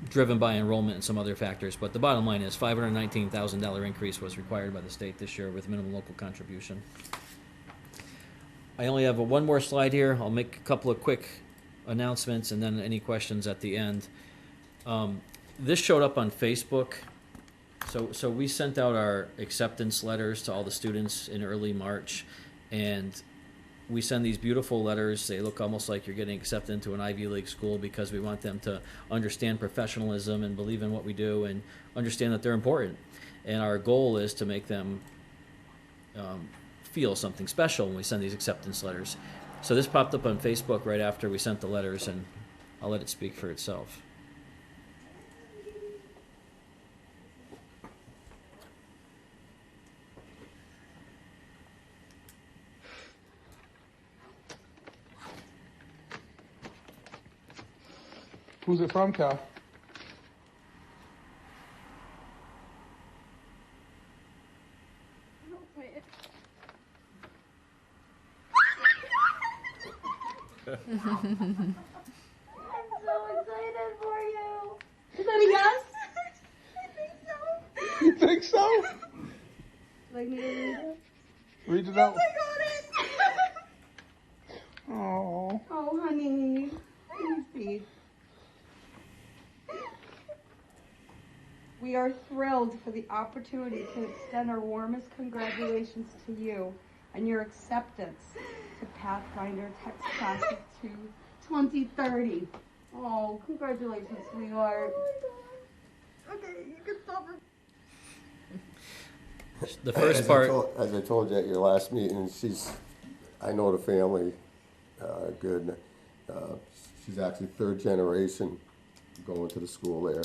driven by enrollment and some other factors, but the bottom line is $519,000 increase was required by the state this year with minimum local contribution. I only have one more slide here. I'll make a couple of quick announcements and then any questions at the end. This showed up on Facebook. So we sent out our acceptance letters to all the students in early March, and we send these beautiful letters. They look almost like you're getting accepted into an Ivy League school because we want them to understand professionalism and believe in what we do and understand that they're important. And our goal is to make them feel something special when we send these acceptance letters. So this popped up on Facebook right after we sent the letters, and I'll let it speak for itself. Who's it from, Cal? I'm so excited for you. Is that a yes? I think so. You think so? Like me to read it? Read it out. Yes, I got it. Oh. Oh, honey. Easy. We are thrilled for the opportunity to extend our warmest congratulations to you and your acceptance to Pathfinder Text Classes to 2030. Oh, congratulations, sweetheart. Okay, you can stop it. The first part. As I told you at your last meeting, I know the family good. She's actually 3rd generation going to the school there.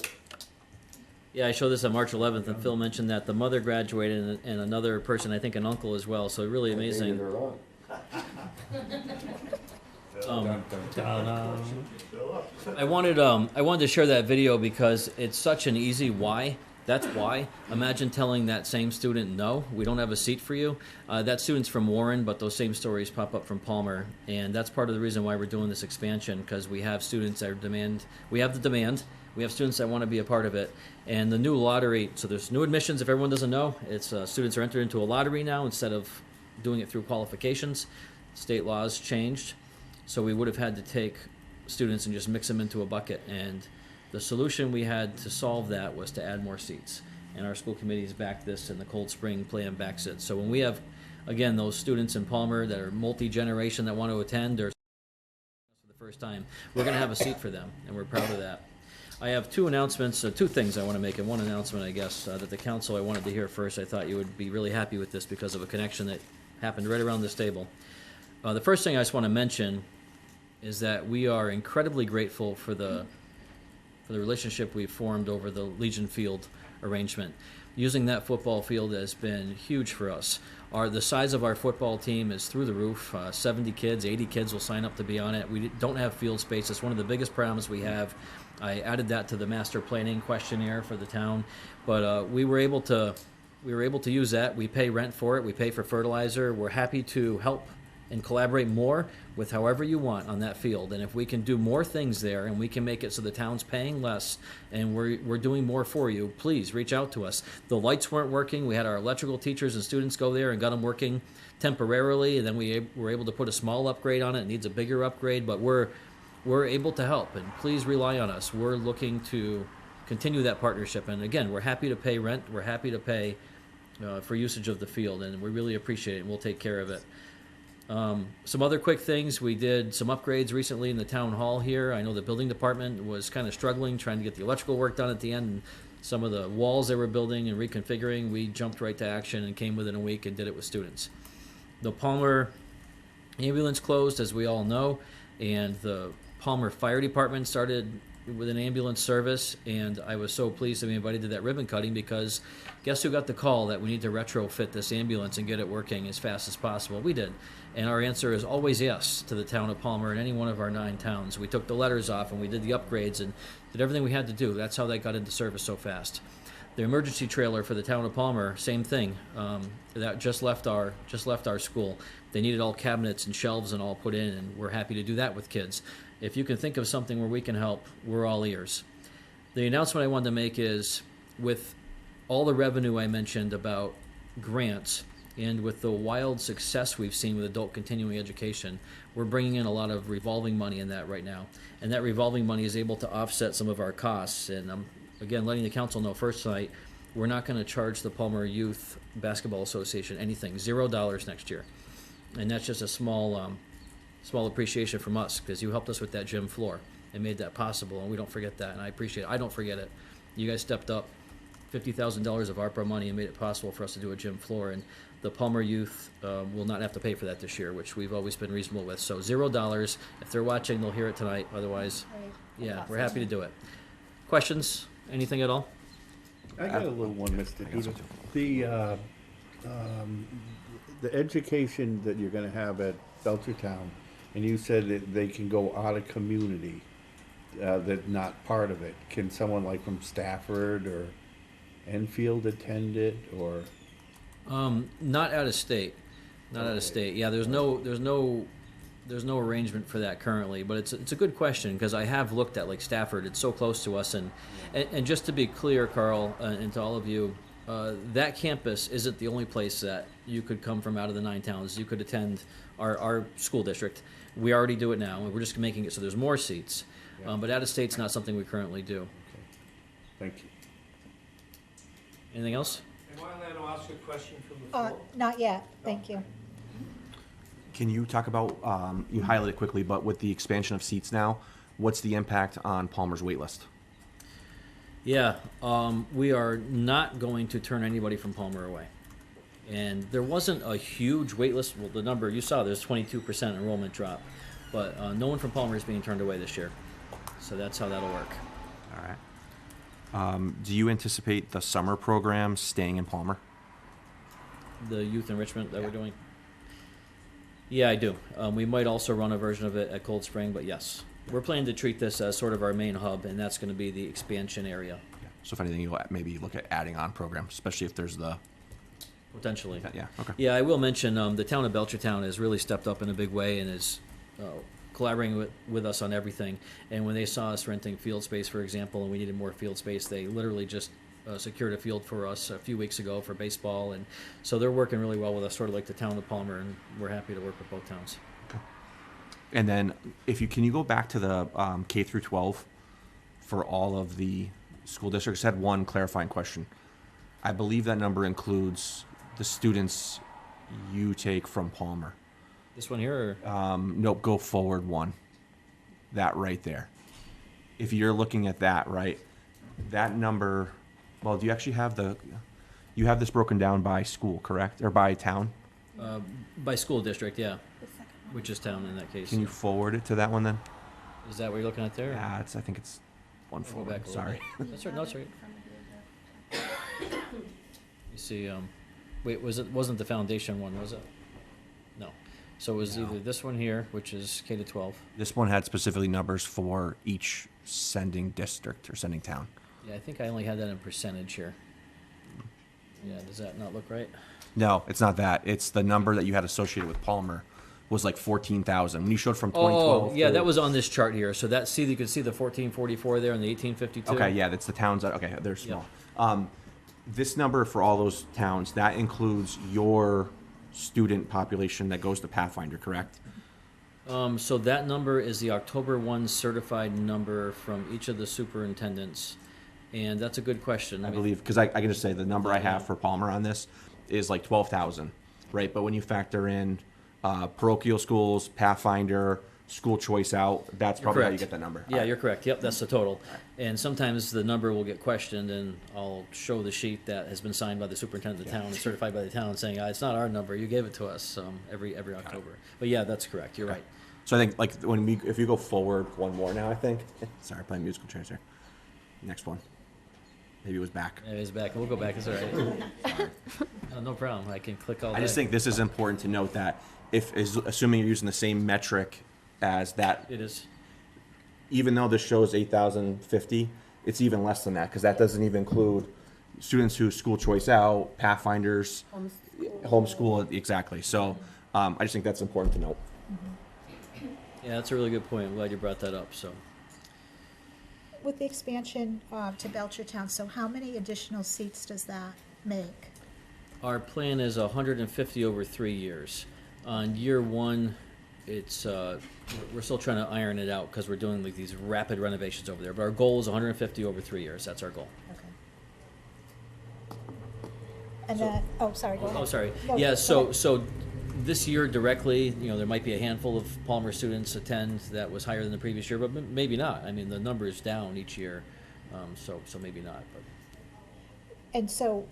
Yeah, I showed this on March 11th, and Phil mentioned that the mother graduated and another person, I think an uncle as well, so really amazing. I wanted to share that video because it's such an easy why. That's why. Imagine telling that same student, no, we don't have a seat for you. That student's from Warren, but those same stories pop up from Palmer, and that's part of the reason why we're doing this expansion, because we have students that we have the demand. We have students that want to be a part of it. And the new lottery, so there's new admissions, if everyone doesn't know, it's students are entered into a lottery now instead of doing it through qualifications. State laws changed, so we would have had to take students and just mix them into a bucket. And the solution we had to solve that was to add more seats. And our school committees backed this, and the Cold Spring plan backs it. So when we have, again, those students in Palmer that are multi-generation that want to attend or for the first time, we're going to have a seat for them, and we're proud of that. I have two announcements, two things I want to make, and one announcement, I guess, that the council I wanted to hear first. I thought you would be really happy with this because of a connection that happened right around this table. The first thing I just want to mention is that we are incredibly grateful for the relationship we've formed over the Legion Field arrangement. Using that football field has been huge for us. The size of our football team is through the roof. 70 kids, 80 kids will sign up to be on it. We don't have field space. It's one of the biggest problems we have. I added that to the master planning questionnaire for the town, but we were able to use that. We pay rent for it. We pay for fertilizer. We're happy to help and collaborate more with however you want on that field. And if we can do more things there and we can make it so the town's paying less and we're doing more for you, please reach out to us. The lights weren't working. We had our electrical teachers and students go there and got them working temporarily, and then we were able to put a small upgrade on it. It needs a bigger upgrade, but we're able to help, and please rely on us. We're looking to continue that partnership, and again, we're happy to pay rent. We're happy to pay for usage of the field, and we really appreciate it, and we'll take care of it. Some other quick things. We did some upgrades recently in the town hall here. I know the building department was kind of struggling trying to get the electrical work done at the end, and some of the walls they were building and reconfiguring, we jumped right to action and came within a week and did it with students. The Palmer ambulance closed, as we all know, and the Palmer Fire Department started with an ambulance service, and I was so pleased that anybody did that ribbon cutting, because guess who got the call that we need to retrofit this ambulance and get it working as fast as possible? We did. And our answer is always yes to the town of Palmer and any one of our 9 towns. We took the letters off and we did the upgrades and did everything we had to do. That's how they got into service so fast. The emergency trailer for the town of Palmer, same thing. That just left our school. They needed all cabinets and shelves and all put in, and we're happy to do that with kids. If you can think of something where we can help, we're all ears. The announcement I wanted to make is, with all the revenue I mentioned about grants, and with the wild success we've seen with adult continuing education, we're bringing in a lot of revolving money in that right now. And that revolving money is able to offset some of our costs. And I'm, again, letting the council know first tonight, we're not going to charge the Palmer Youth Basketball Association anything, $0 next year. And that's just a small appreciation from us, because you helped us with that gym floor and made that possible, and we don't forget that, and I appreciate it. I don't forget it. You guys stepped up $50,000 of ARPA money and made it possible for us to do a gym floor, and the Palmer Youth will not have to pay for that this year, which we've always been reasonable with. So $0. If they're watching, they'll hear it tonight. Otherwise, yeah, we're happy to do it. Questions? Anything at all? I got a little one, Mr. Duda. The education that you're gonna have at Belchertown, and you said that they can go out of community, that not part of it. Can someone like from Stafford or Enfield attend it, or? Not out of state. Not out of state. Yeah, there's no arrangement for that currently, but it's a good question, because I have looked at like Stafford. It's so close to us, and just to be clear, Carl, and to all of you, that campus isn't the only place that you could come from out of the 9 towns. You could attend our school district. We already do it now, and we're just making it so there's more seats. Yeah. But out of state's not something we currently do. Okay. Thank you. Anything else? Am I allowed to ask a question from the floor? Not yet, thank you. Can you talk about, you highlighted it quickly, but with the expansion of seats now, what's the impact on Palmer's wait list? Yeah, we are not going to turn anybody from Palmer away. And there wasn't a huge wait list. Well, the number you saw, there's 22% enrollment drop. But no one from Palmer is being turned away this year. So that's how that'll work. All right. Do you anticipate the summer program staying in Palmer? The youth enrichment that we're doing? Yeah, I do. We might also run a version of it at Cold Spring, but yes. We're planning to treat this as sort of our main hub, and that's going to be the expansion area. Yeah. So if anything, you'll maybe look at adding on programs, especially if there's the... Potentially. Yeah, okay. Yeah, I will mention the town of Belchertown has really stepped up in a big way and is collaborating with us on everything. And when they saw us renting field space, for example, and we needed more field space, they literally just secured a field for us a few weeks ago for baseball. And so they're working really well with us, sort of like the town of Palmer, and we're happy to work with both towns. Okay. And then can you go back to the K through 12 for all of the school districts? I had one clarifying question. I believe that number includes the students you take from Palmer. This one here? Or? Nope, go forward one. That right there. if you're looking at that, right, that number, well, do you actually have you have this broken down by school, correct? Or by town? By school district, yeah, which is town in that case. Can you forward it to that one then? Is that what you're looking at there? Yeah, I think it's one Go forward, back a little sorry. bit. That's right, no, that's right. You see, wait, wasn't the foundation one, was it? No. So it was either this one here, which is K to 12. This one had specifically numbers for each sending district or sending town. Yeah, I think I only had that in percentage here. Yeah, does that not look right? No, it's not that. It's the number that you had associated with Palmer was like 14,000. When you showed from 2012. Oh, yeah, that was on this chart here. So that, you could see the 1444 there and the 1852. Okay, yeah, that's the towns that, okay, they're small. This number for all those towns, that includes your student population that goes to Pathfinder, correct? So that number is the October 1 certified number from each of the superintendents. And that's a good question. I believe, because I can just say the number I have for Palmer on this is like 12,000, right? But when you factor in parochial schools, Pathfinder, school choice out, that's probably how you get that number. Yeah, you're correct. Yep, that's the total. And sometimes the number will get questioned, and I'll show the sheet that has been signed by the superintendent of the town and certified by the town, saying, it's not our number, you gave it to us every October. But yeah, that's correct. You're right. So I think like if you go forward one more now, I think. Sorry, playing musical chairs here. Next one. Maybe it was back. Yeah, it was back. We'll go back. It's all right. No problem. I can click all day. I just think this is important to note that assuming you're using the same metric as that. It is. Even though this shows 8,050, it's even less than that because that doesn't even include students who school choice out, Pathfinders, homeschool, exactly. So I just think that's important to note. Yeah, that's a really good point. I'm glad you brought that up. So. With the expansion to Belchertown, so how many additional seats does that make? Our plan is 150 over 3 years. On year one, it's we're still trying to iron it out because we're doing like these rapid renovations over there. But our goal is 150 over 3 years. That's our goal. Okay. And then, sorry. Go ahead. Oh, sorry. No, Yeah. go ahead. So this year directly, there might be a handful of Palmer students attend that was higher than the previous year, but maybe not. I mean, the number is down each year, so maybe not. But. And so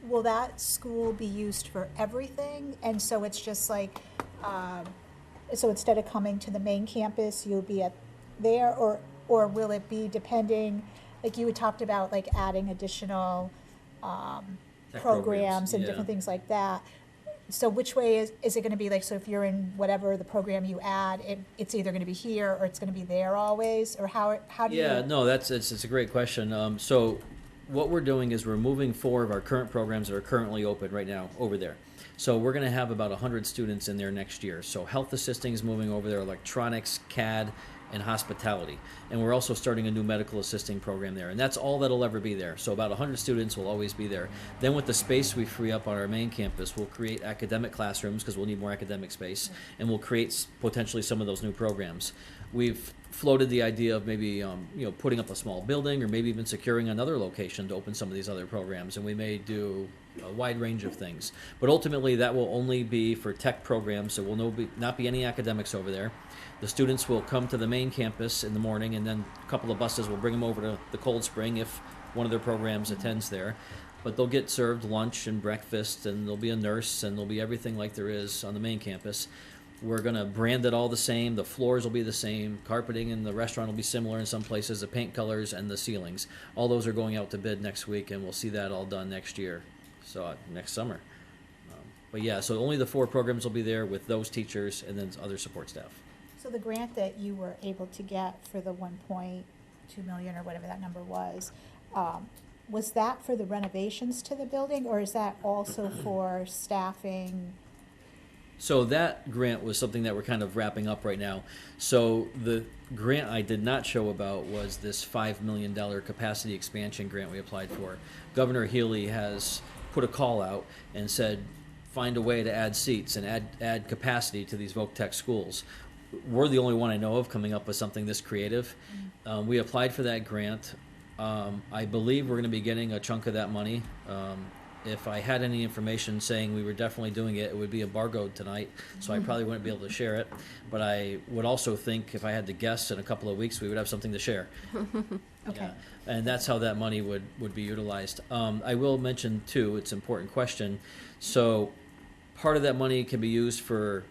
will that school be used for everything? And so it's just like, so instead of coming to the main campus, you'll be there, or will it be depending, like you had talked about, like adding additional programs and different things like that. So which way is it going to be? Like, so if you're in whatever the program you add, it's either going to be here or it's going to be there always, or how do you? Yeah, no, it's a great question. So what we're doing is we're moving 4 of our current programs that are currently open right now over there. So we're going to have about 100 students in there next year. So health assisting is moving over there, electronics, CAD, and hospitality. And we're also starting a new medical assisting program there. And that's all that'll ever be there. So about 100 students will always be there. Then with the space we free up on our main campus, we'll create academic classrooms because we'll need more academic space. And we'll create potentially some of those new programs. We've floated the idea of maybe putting up a small building or maybe even securing another location to open some of these other programs. And we may do a wide range of things. But ultimately that will only be for tech programs. So will not be any academics over there. The students will come to the main campus in the morning, and then a couple of buses will bring them over to the Cold Spring if one of their programs attends there. But they'll get served lunch and breakfast, and there'll be a nurse, and there'll be everything like there is on the main campus. We're going to brand it all the same. The floors will be the same. Carpeting in the restaurant will be similar in some places. The paint colors and the ceilings. All those are going out to bid next week, and we'll see that all done next year. So next summer. But yeah, so only the 4 programs will be there with those teachers and then other support staff. So the grant that you were able to get for the 1.2 million or whatever that number was that for the renovations to the building, or is that also for staffing? So that grant was something that we're kind of wrapping up right now. So the grant I did not show about was this $5 million capacity expansion grant we applied for. Governor Healy has put a call out and said, find a way to add seats and add capacity to these Voc Tech schools. We're the only one I know of coming up with something this creative. We applied for that grant. I believe we're going to be getting a chunk of that money. if I had any information saying we were definitely doing it, it would be embargoed tonight, so I probably wouldn't be able to share it. But I would also think if I had to guess, in a couple of weeks, we would have something to share. Okay. Yeah. And that's how that money would be utilized. I will mention too, it's an important question. So part of that money can be used for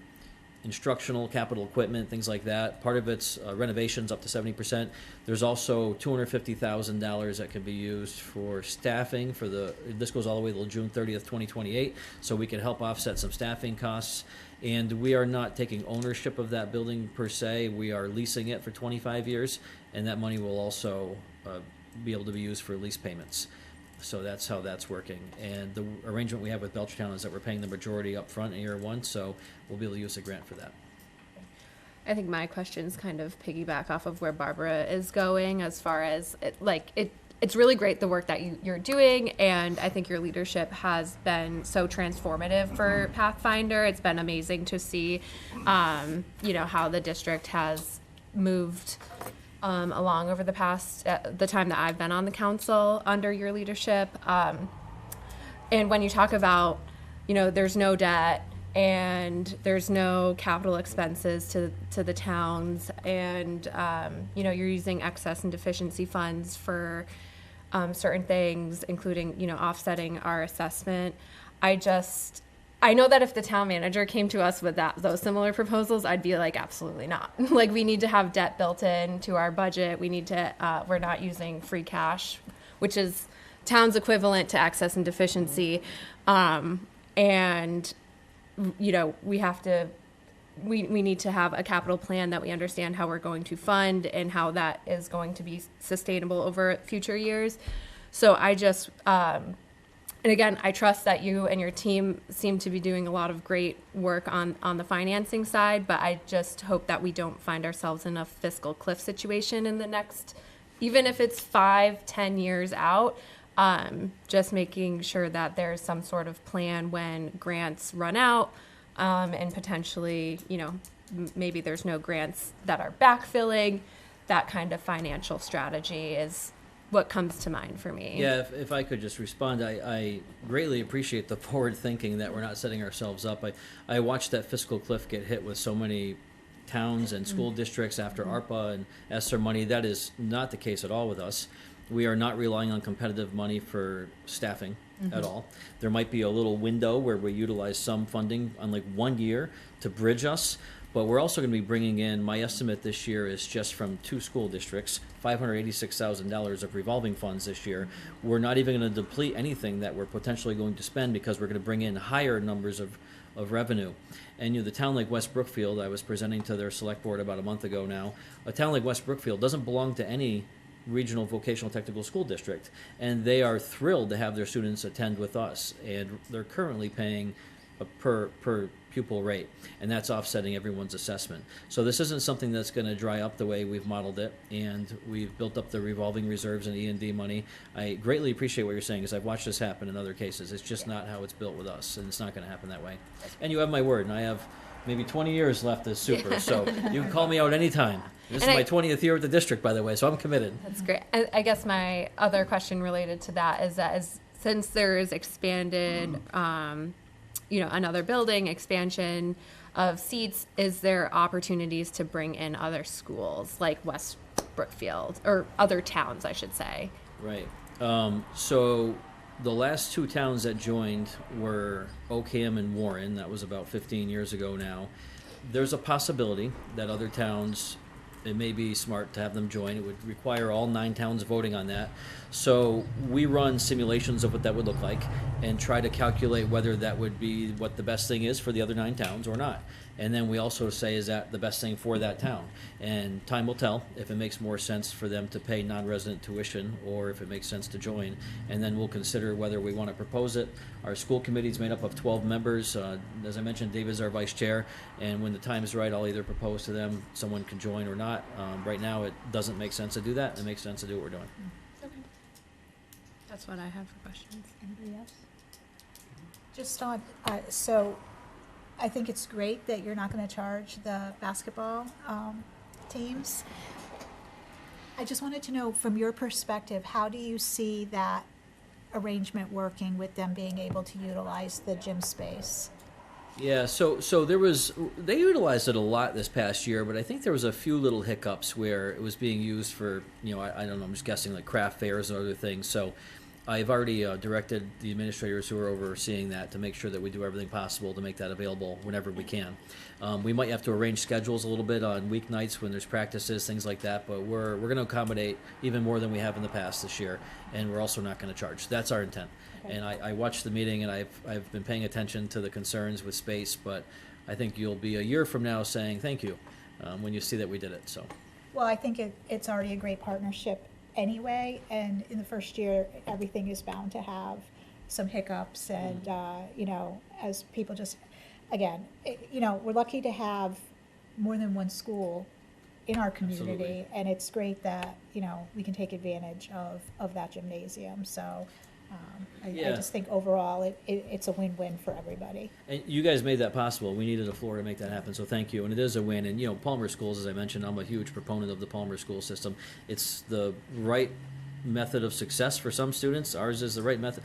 instructional capital equipment, things like that. Part of it's renovations up to 70%. There's also $250,000 that can be used for staffing for this goes all the way till June 30th, 2028. So we can help offset some staffing costs. And we are not taking ownership of that building per se. We are leasing it for 25 years. And that money will also be able to be used for lease payments. So that's how that's working. And the arrangement we have with Belchertown is that we're paying the majority up front in year one, so we'll be able to use the grant for that. I think my questions kind of piggyback off of where Barbara is going as far as it's really great the work that you're doing, and I think your leadership has been so transformative for Pathfinder. It's been amazing to see, how the district has moved along over the past, the time that I've been on the council under your leadership. And when you talk about, there's no debt and there's no capital expenses to the towns, and, you're using excess and deficiency funds for certain things, including, offsetting our assessment. I know that if the town manager came to us with those similar proposals, I'd be like, absolutely not. Like, we need to have debt built into our budget. We need to, we're not using free cash, which is town's equivalent to excess and deficiency. And, we have to, we need to have a capital plan that we understand how we're going to fund and how that is going to be sustainable over future years. So I just, and again, I trust that you and your team seem to be doing a lot of great work on the financing side, but I just hope that we don't find ourselves in a fiscal cliff situation in the next, even if it's 5-10 years out, just making sure that there's some sort of plan when grants run out, and potentially, maybe there's no grants that are backfilling. That kind of financial strategy is what comes to mind for me. Yeah, if I could just respond, I greatly appreciate the forward thinking that we're not setting ourselves up. I watched that fiscal cliff get hit with so many towns and school districts after ARPA and ESSER money. That is not the case at all with us. We are not relying on competitive money for staffing at all. There might be a little window where we utilize some funding on like 1 year to bridge us. But we're also going to be bringing in, my estimate this year is just from 2 school districts, $586,000 of revolving funds this year. We're not even going to deplete anything that we're potentially going to spend because we're going to bring in higher numbers of revenue. And the town like West Brookfield, I was presenting to their select board about a month ago now, a town like West Brookfield doesn't belong to any regional vocational technical school district. And they are thrilled to have their students attend with us. And they're currently paying a per pupil rate, and that's offsetting everyone's assessment. So this isn't something that's going to dry up the way we've modeled it, and we've built up the revolving reserves and E&D money. I greatly appreciate what you're saying, because I've watched this happen in other cases. It's just not how it's built with us, and it's not going to happen that way. And you have my word, and I have maybe 20 years left as super, so you can call me out anytime. This is my 20th year with the district, by the way, so I'm committed. That's great. I guess my other question related to that is since there is expanded another building, expansion of seats, is there opportunities to bring in other schools like West Brookfield or other towns, I should say? Right. So the last 2 towns that joined were Oakham and Warren. That was about 15 years ago now. There's a possibility that other towns, it may be smart to have them join. It would require all 9 towns voting on that. So we run simulations of what that would look like and try to calculate whether that would be what the best thing is for the other 9 towns or not. And then we also say, is that the best thing for that town? And time will tell if it makes more sense for them to pay non-resident tuition or if it makes sense to join. And then we'll consider whether we want to propose it. Our school committee is made up of 12 members. As I mentioned, Dave is our vice chair. And when the time is right, I'll either propose to them someone can join or not. Right now, it doesn't make sense to do that. It makes sense to do what we're doing. Okay. That's what I have for questions. Anybody else? Just on, so I think it's great that you're not going to charge the basketball teams. I just wanted to know, from your perspective, how do you see that arrangement working with them being able to utilize the gym space? Yeah, so they utilized it a lot this past year, but I think there was a few little hiccups where it was being used for, I don't know, I'm just guessing, like craft fairs and other things. So I've already directed the administrators who are overseeing that to make sure that we do everything possible to make that available whenever we can. We might have to arrange schedules a little bit on weeknights when there's practices, things like that, but we're going to accommodate even more than we have in the past this year, and we're also not going to charge. That's our intent. Okay. And I watched the meeting, and I've been paying attention to the concerns with space, but I think you'll be a year from now saying thank you when you see that we did it. So. Well, I think it's already a great partnership anyway, and in the first year, everything is bound to have some hiccups, and as people just, again, we're lucky to have more than one school in our community. Absolutely. And it's great that we can take advantage of that gymnasium. So I just think overall it's a win-win for everybody. And you guys made that possible. We needed a floor to make that happen, so thank you. And it is a win. And Palmer Schools, as I mentioned, I'm a huge proponent of the Palmer school system. It's the right method of success for some students. Ours is the right method.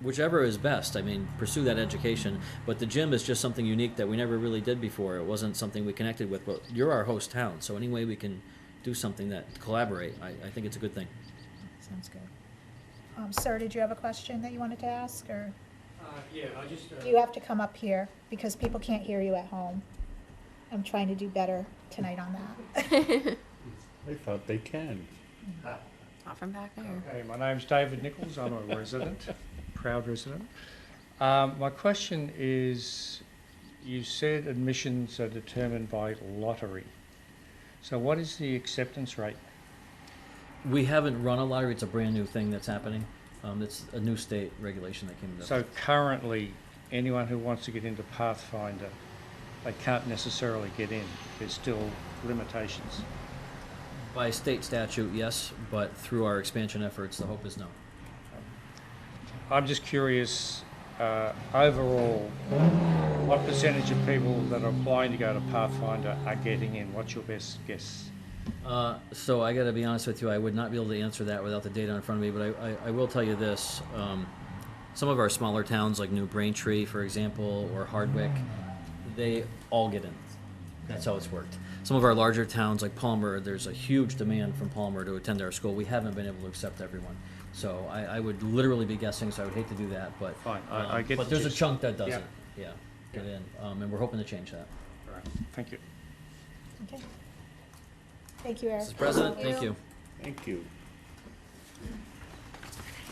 Whichever is best. I mean, pursue that education. But the gym is just something unique that we never really did before. It wasn't something we connected with. But you're our host town, so any way we can do something that collaborate, I think it's a good thing. Sounds good. Sir, did you have a question that you wanted to ask, or? Yeah, I just. You have to come up here because people can't hear you at home. I'm trying to do better tonight on that. I thought they can. Not from back there. Okay, my name's David Nichols. I'm a resident, proud resident. My question is, you said admissions are determined by lottery. So what is the acceptance rate? We haven't run a lottery. It's a brand new thing that's happening. It's a new state regulation that came into So currently, anyone who wants to get into Pathfinder, they can't necessarily get in. There's still limitations. By state statute, yes, but through our expansion efforts, the hope is no. I'm just curious, overall, what percentage of people that are applying to go to Pathfinder are getting in? What's your best guess? So I got to be honest with you, I would not be able to answer that without the data in front of me, but I will tell you this. Some of our smaller towns like New Braintree, for example, or Hardwick, they all get in. That's how it's worked. Some of our larger towns like Palmer, there's a huge demand from Palmer to attend our school. We haven't been able to accept everyone. So I would literally be guessing, so I would hate to do that, but Fine, I get but the there's a gist. chunk that doesn't. Yeah. Get in, and we're hoping to change that. All right, thank you. Okay. Thank you, Eric. Mrs. President, thank you. Thank you.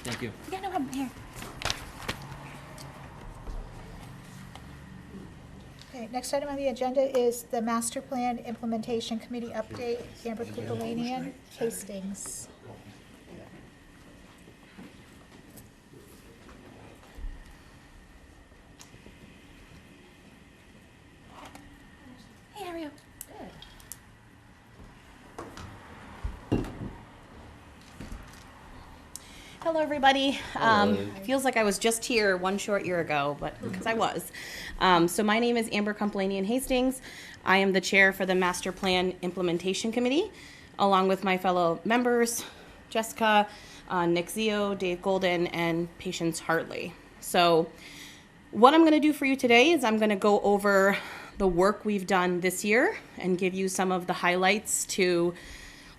Thank you. Yeah, no problem. Here. Okay, next item on the agenda is the Master Plan Implementation Committee update. Amber Kupalanian, Hastings. Hey, how are you? Hello, everybody. Feels like I was just here one short year ago, but because I was. So my name is Amber Kumplanian Hastings. I am the chair for the Master Plan Implementation Committee, along with my fellow members, Jessica, Nick Zio, Dave Golden, and Patience Hartley. So what I'm going to do for you today is I'm going to go over the work we've done this year and give you some of the highlights to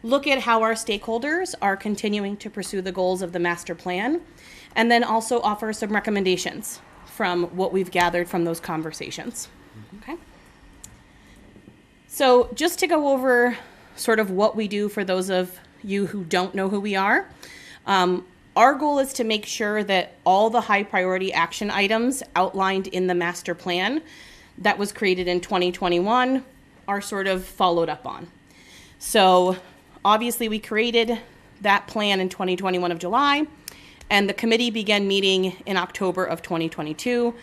look at how our stakeholders are continuing to pursue the goals of the master plan, and then also offer some recommendations from what we've gathered from those conversations. Okay. So just to go over sort of what we do for those of you who don't know who we are, our goal is to make sure that all the high priority action items outlined in the master plan that was created in 2021 are sort of followed up on. So obviously, we created that plan in 2021 of July, and the committee began meeting in October of 2022.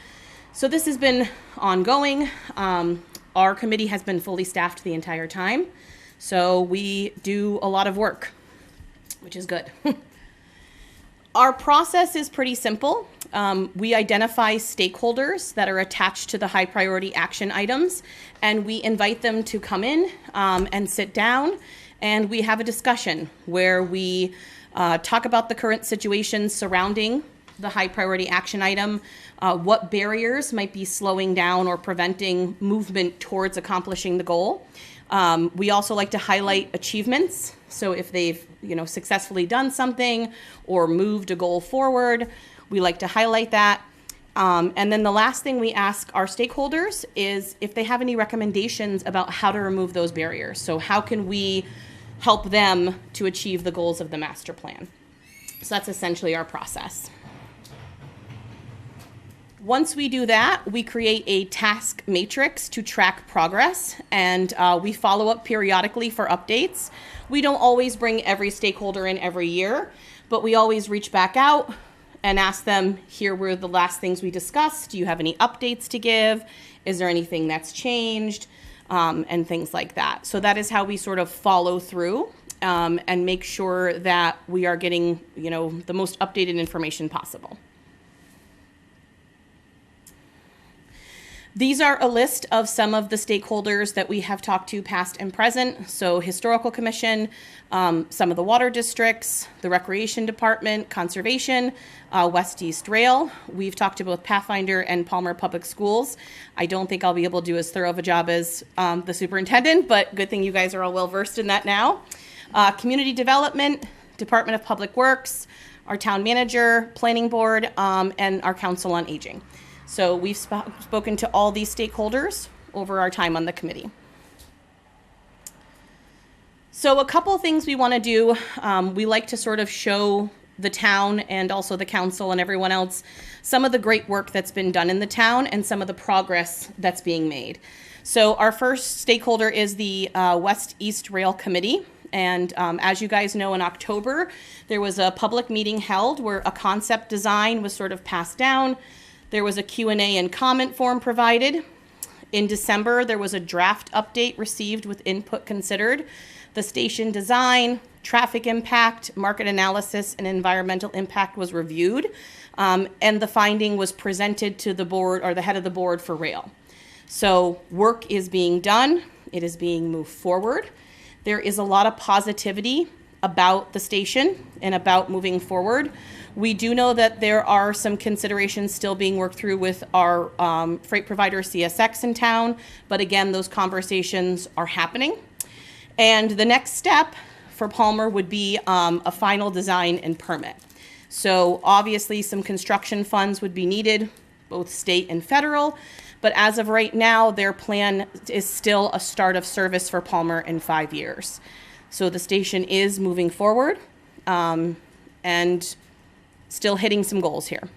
So this has been ongoing. Our committee has been fully staffed the entire time. So we do a lot of work, which is good. Our process is pretty simple. We identify stakeholders that are attached to the high priority action items, and we invite them to come in and sit down, and we have a discussion where we talk about the current situation surrounding the high priority action item, what barriers might be slowing down or preventing movement towards accomplishing the goal. We also like to highlight achievements. So if they've, successfully done something or moved a goal forward, we like to highlight that. And then the last thing we ask our stakeholders is if they have any recommendations about how to remove those barriers. So how can we help them to achieve the goals of the master plan? So that's essentially our process. Once we do that, we create a task matrix to track progress, and we follow up periodically for updates. We don't always bring every stakeholder in every year, but we always reach back out and ask them, here were the last things we discussed. Do you have any updates to give? Is there anything that's changed? And things like that. So that is how we sort of follow through and make sure that we are getting, the most updated information possible. These are a list of some of the stakeholders that we have talked to, past and present. So Historical Commission, some of the water districts, the Recreation Department, Conservation, West East Rail. We've talked to both Pathfinder and Palmer Public Schools. I don't think I'll be able to do as thorough of a job as the superintendent, but good thing you guys are all well versed in that now. Community Development, Department of Public Works, our town manager, planning board, and our Council on Aging. So we've spoken to all these stakeholders over our time on the committee. So a couple things we want to do. We like to sort of show the town and also the council and everyone else some of the great work that's been done in the town and some of the progress that's being made. So our first stakeholder is the West East Rail Committee. And as you guys know, in October, there was a public meeting held where a concept design was sort of passed down. There was a Q&A and comment form provided. In December, there was a draft update received with input considered. The station design, traffic impact, market analysis, and environmental impact was reviewed. And the finding was presented to the board or the head of the board for rail. So work is being done. It is being moved forward. There is a lot of positivity about the station and about moving forward. We do know that there are some considerations still being worked through with our freight provider CSX in town, but again, those conversations are happening. And the next step for Palmer would be a final design and permit. So obviously some construction funds would be needed, both state and federal, but as of right now, their plan is still a start of service for Palmer in 5 years. So the station is moving forward and still hitting some goals here.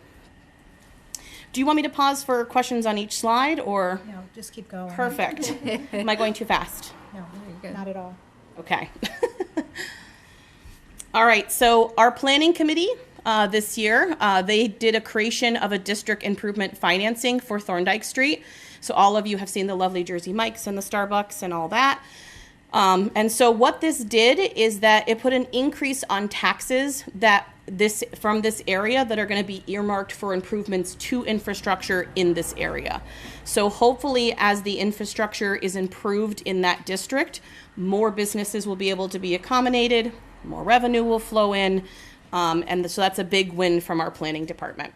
Do you want me to pause for questions on each slide or? No, just keep going. Perfect. Am I going too fast? No, not at all. Okay. All right, so our planning committee this year, they did a creation of a district improvement financing for Thorndike Street. So all of you have seen the lovely Jersey Mike's and the Starbucks and all that. And so what this did is that it put an increase on taxes from this area that are going to be earmarked for improvements to infrastructure in this area. So hopefully as the infrastructure is improved in that district, more businesses will be able to be accommodated, more revenue will flow in, and so that's a big win from our planning department.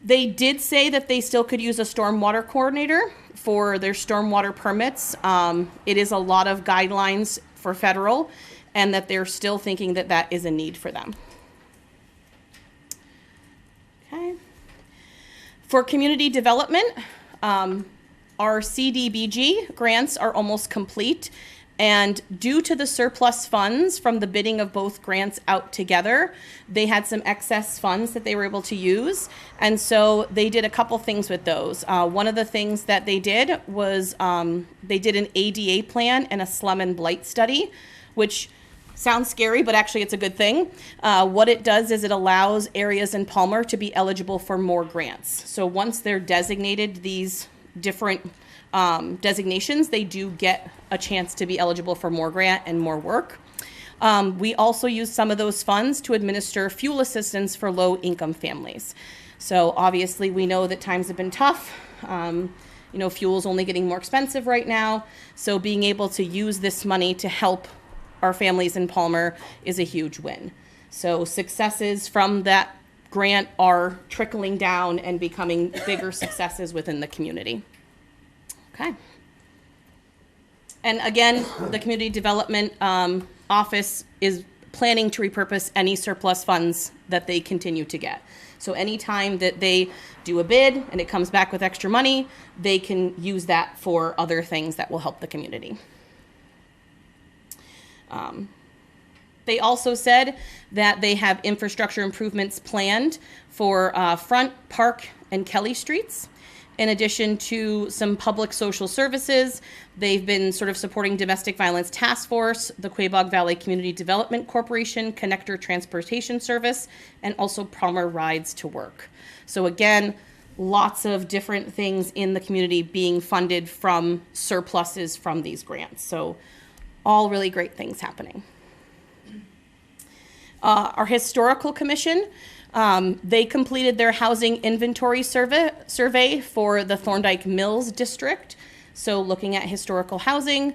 They did say that they still could use a stormwater coordinator for their stormwater permits. It is a lot of guidelines for federal, and that they're still thinking that that is a need for them. Okay. For community development, our CDBG grants are almost complete. And due to the surplus funds from the bidding of both grants out together, they had some excess funds that they were able to use. And so they did a couple things with those. One of the things that they did was they did an ADA plan and a slum and blight study, which sounds scary, but actually it's a good thing. What it does is it allows areas in Palmer to be eligible for more grants. So once they're designated these different designations, they do get a chance to be eligible for more grant and more work. We also use some of those funds to administer fuel assistance for low-income families. So obviously we know that times have been tough. Fuel's only getting more expensive right now. So being able to use this money to help our families in Palmer is a huge win. So successes from that grant are trickling down and becoming bigger successes within the community. Okay. And again, the Community Development Office is planning to repurpose any surplus funds that they continue to get. So anytime that they do a bid and it comes back with extra money, they can use that for other things that will help the community. They also said that they have infrastructure improvements planned for Front, Park, and Kelly Streets. In addition to some public social services, they've been sort of supporting Domestic Violence Task Force, the Quabog Valley Community Development Corporation, Connector Transportation Service, and also Palmer Rides to Work. So again, lots of different things in the community being funded from surpluses from these grants. So all really great things happening. Our Historical Commission, they completed their housing inventory survey for the Thorndike Mills District. So looking at historical housing,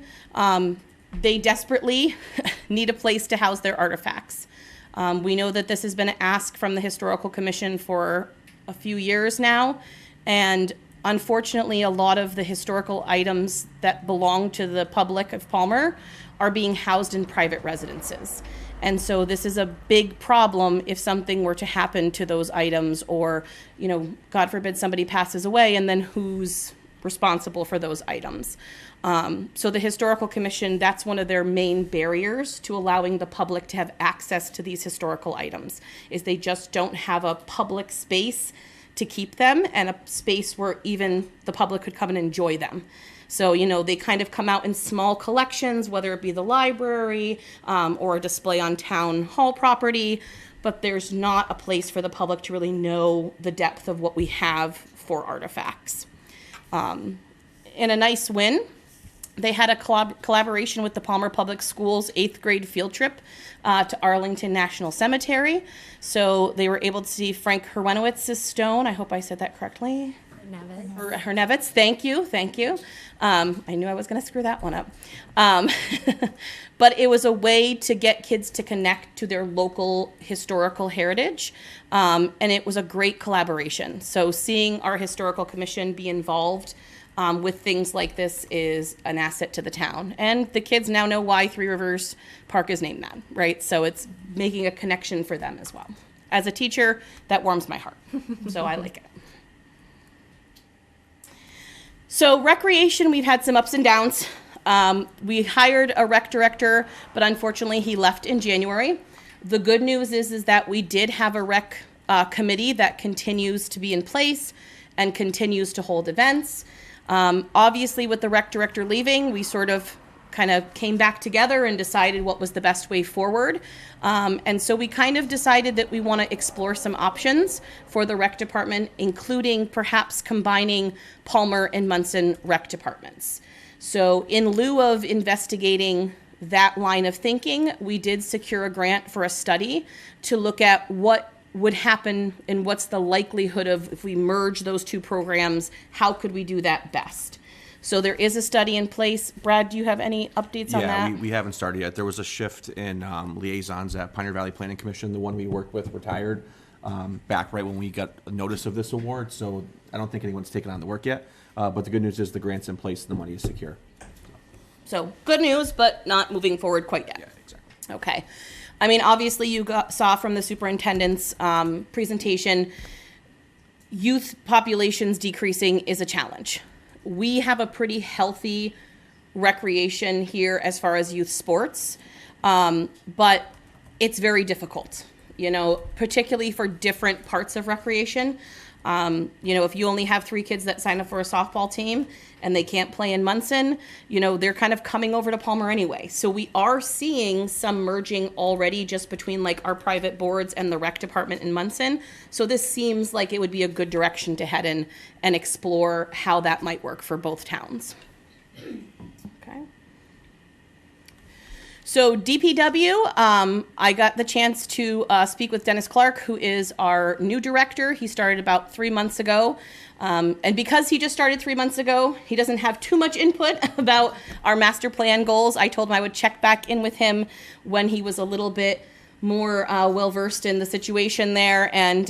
they desperately need a place to house their artifacts. We know that this has been an ask from the Historical Commission for a few years now, and unfortunately a lot of the historical items that belong to the public of Palmer are being housed in private residences. And so this is a big problem if something were to happen to those items, or, you know, God forbid somebody passes away, and then who's responsible for those items. So the Historical Commission, that's one of their main barriers to allowing the public to have access to these historical items, is they just don't have a public space to keep them and a space where even the public could come and enjoy them. So, you know, they kind of come out in small collections, whether it be the library or a display on town hall property, but there's not a place for the public to really know the depth of what we have for artifacts. In a nice win, they had a collaboration with the Palmer Public Schools 8th grade field trip to Arlington National Cemetery. So they were able to see Frank Herwenowitz's stone. I hope I said that correctly. Hernevitz, thank you. I knew I was going to screw that one up. But it was a way to get kids to connect to their local historical heritage, and it was a great collaboration. So seeing our Historical Commission be involved with things like this is an asset to the town. And the kids now know why Three Rivers Park is named that, right? So it's making a connection for them as well. As a teacher, that warms my heart, so I like it. So recreation, we've had some ups and downs. We hired a rec director, but unfortunately he left in January. The good news is that we did have a rec committee that continues to be in place and continues to hold events. Obviously with the rec director leaving, we sort of kind of came back together and decided what was the best way forward. And so we kind of decided that we want to explore some options for the rec department, including perhaps combining Palmer and Munson rec departments. So in lieu of investigating that line of thinking, we did secure a grant for a study to look at what would happen and what's the likelihood of, if we merge those two programs, how could we do that best? So there is a study in place. Brad, do you have any updates on that? Yeah, we haven't started yet. There was a shift in liaisons at Pioneer Valley Planning Commission. The one we worked with retired back right when we got a notice of this award. So I don't think anyone's taken on the work yet. But the good news is the grant's in place and the money is secure. So good news, but not moving forward quite yet. Yeah, exactly. Okay. I mean, obviously you saw from the superintendent's presentation, youth populations decreasing is a challenge. We have a pretty healthy recreation here as far as youth sports, but it's very difficult, you know, particularly for different parts of recreation. You know, if you only have 3 kids that sign up for a softball team and they can't play in Munson, you know, they're kind of coming over to Palmer anyway. So we are seeing some merging already just between like our private boards and the rec department in Munson. So this seems like it would be a good direction to head in and explore how that might work for both towns. Okay. So DPW, I got the chance to speak with Dennis Clark, who is our new director. He started about 3 months ago. And because he just started 3 months ago, he doesn't have too much input about our master plan goals. I told him I would check back in with him when he was a little bit more well-versed in the situation there. And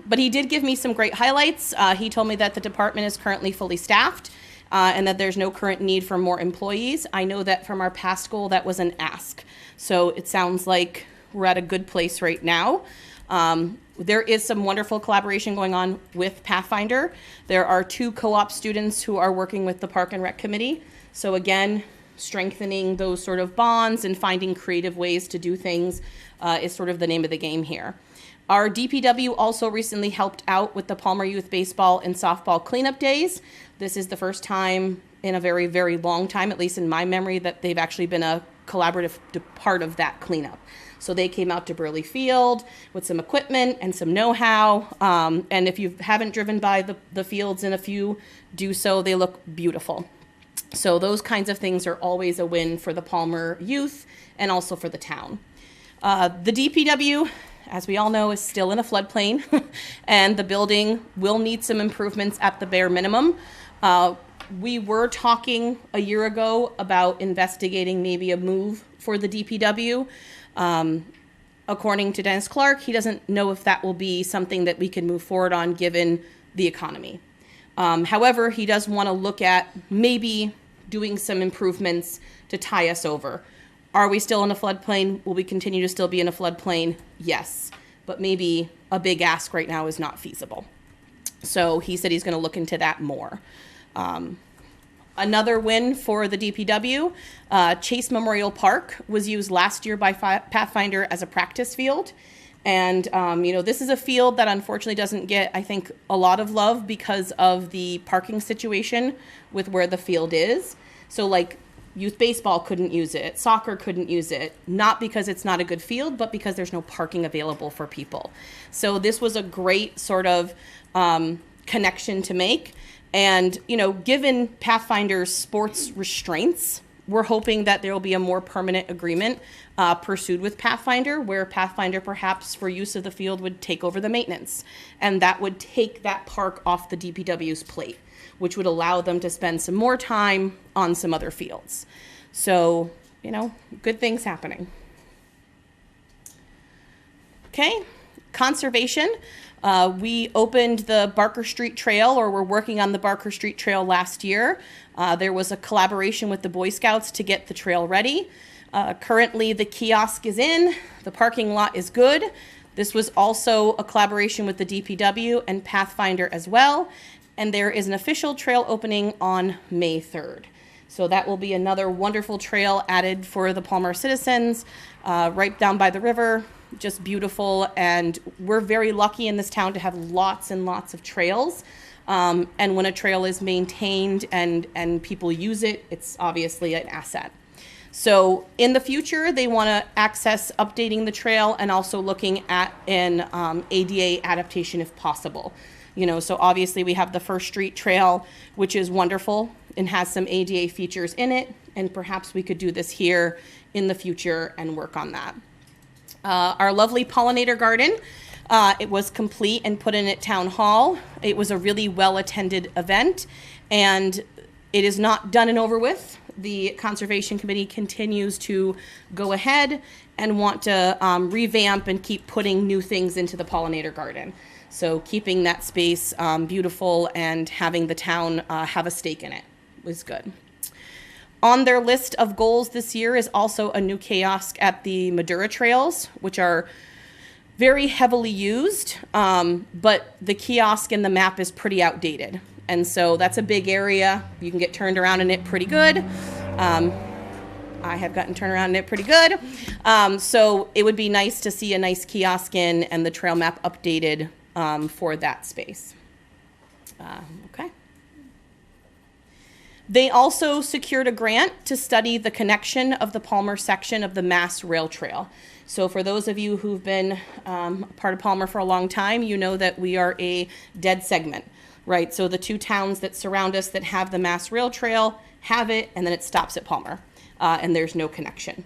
but he did give me some great highlights. He told me that the department is currently fully staffed and that there's no current need for more employees. I know that from our past goal, that was an ask. So it sounds like we're at a good place right now. There is some wonderful collaboration going on with Pathfinder. There are 2 co-op students who are working with the Park and Rec Committee. So again, strengthening those sort of bonds and finding creative ways to do things is sort of the name of the game here. Our DPW also recently helped out with the Palmer Youth Baseball and Softball Cleanup Days. This is the first time in a very, very long time, at least in my memory, that they've actually been a collaborative part of that cleanup. So they came out to Burley Field with some equipment and some know-how. And if you haven't driven by the fields in a few, do so. They look beautiful. So those kinds of things are always a win for the Palmer youth and also for the town. The DPW, as we all know, is still in a floodplain, and the building will need some improvements at the bare minimum. We were talking a year ago about investigating maybe a move for the DPW. According to Dennis Clark, he doesn't know if that will be something that we can move forward on given the economy. However, he does want to look at maybe doing some improvements to tie us over. Are we still in a floodplain? Will we continue to still be in a floodplain? Yes, but maybe a big ask right now is not feasible. So he said he's going to look into that more. Another win for the DPW, Chase Memorial Park was used last year by Pathfinder as a practice field. And, this is a field that unfortunately doesn't get, I think, a lot of love because of the parking situation with where the field is. So, like, youth baseball couldn't use it, soccer couldn't use it, not because it's not a good field, but because there's no parking available for people. So this was a great sort of connection to make. And, given Pathfinder's sports restraints, we're hoping that there will be a more permanent agreement pursued with Pathfinder, where Pathfinder perhaps for use of the field would take over the maintenance. And that would take that park off the DPW's plate, which would allow them to spend some more time on some other fields. So, good things happening. Okay, conservation. We opened the Barker Street Trail, or we're working on the Barker Street Trail last year. There was a collaboration with the Boy Scouts to get the trail ready. Currently, the kiosk is in, the parking lot is good. This was also a collaboration with the DPW and Pathfinder as well. And there is an official trail opening on May 3rd. So that will be another wonderful trail added for the Palmer citizens, right down by the river. Just beautiful, and we're very lucky in this town to have lots and lots of trails. And when a trail is maintained and people use it, it's obviously an asset. So in the future, they want to access updating the trail and also looking at an ADA adaptation if possible. So obviously we have the First Street Trail, which is wonderful and has some ADA features in it, and perhaps we could do this here in the future and work on that. Our lovely pollinator garden, it was complete and put in at Town Hall. It was a really well-attended event, and it is not done and over with. The Conservation Committee continues to go ahead and want to revamp and keep putting new things into the pollinator garden. So keeping that space beautiful and having the town have a stake in it was good. On their list of goals this year is also a new kiosk at the Madura Trails, which are very heavily used, but the kiosk and the map is pretty outdated. And so that's a big area. You can get turned around in it pretty good. I have gotten turned around in it pretty good. So it would be nice to see a nice kiosk in and the trail map updated for that space. Okay. They also secured a grant to study the connection of the Palmer section of the Mass Rail Trail. So for those of you who've been part of Palmer for a long time, you know that we are a dead segment, right? So the two towns that surround us that have the Mass Rail Trail have it, and then it stops at Palmer, and there's no connection.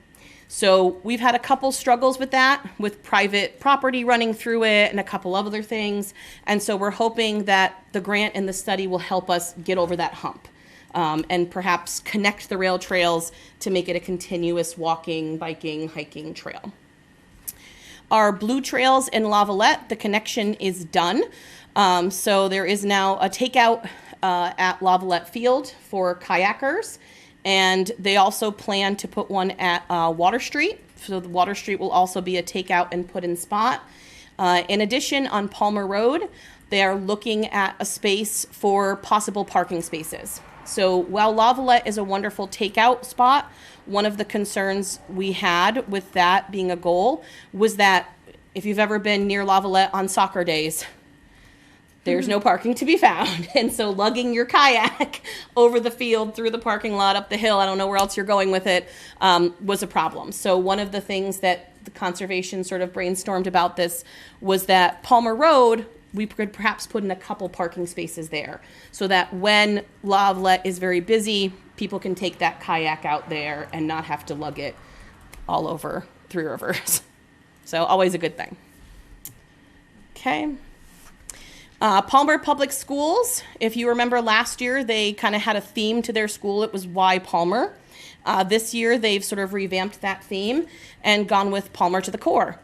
So we've had a couple struggles with that, with private property running through it and a couple of other things. And so we're hoping that the grant and the study will help us get over that hump. And perhaps connect the rail trails to make it a continuous walking, biking, hiking trail. our Blue Trails in Lavalette, the connection is done. So there is now a takeout at Lavalette Field for kayakers, and they also plan to put one at Water Street. So the Water Street will also be a takeout and put in spot. In addition, on Palmer Road, they are looking at a space for possible parking spaces. So while Lavalette is a wonderful takeout spot, one of the concerns we had with that being a goal was that if you've ever been near Lavalette on soccer days, there's no parking to be found. And so lugging your kayak over the field, through the parking lot, up the hill, I don't know where else you're going with it, was a problem. So one of the things that the conservation sort of brainstormed about this was that Palmer Road, we could perhaps put in a couple parking spaces there so that when Lavalette is very busy, people can take that kayak out there and not have to lug it all over Three Rivers. So always a good thing. Okay. Palmer Public Schools, if you remember last year, they kind of had a theme to their school. It was Why Palmer. This year, they've sort of revamped that theme and gone with Palmer to the Core.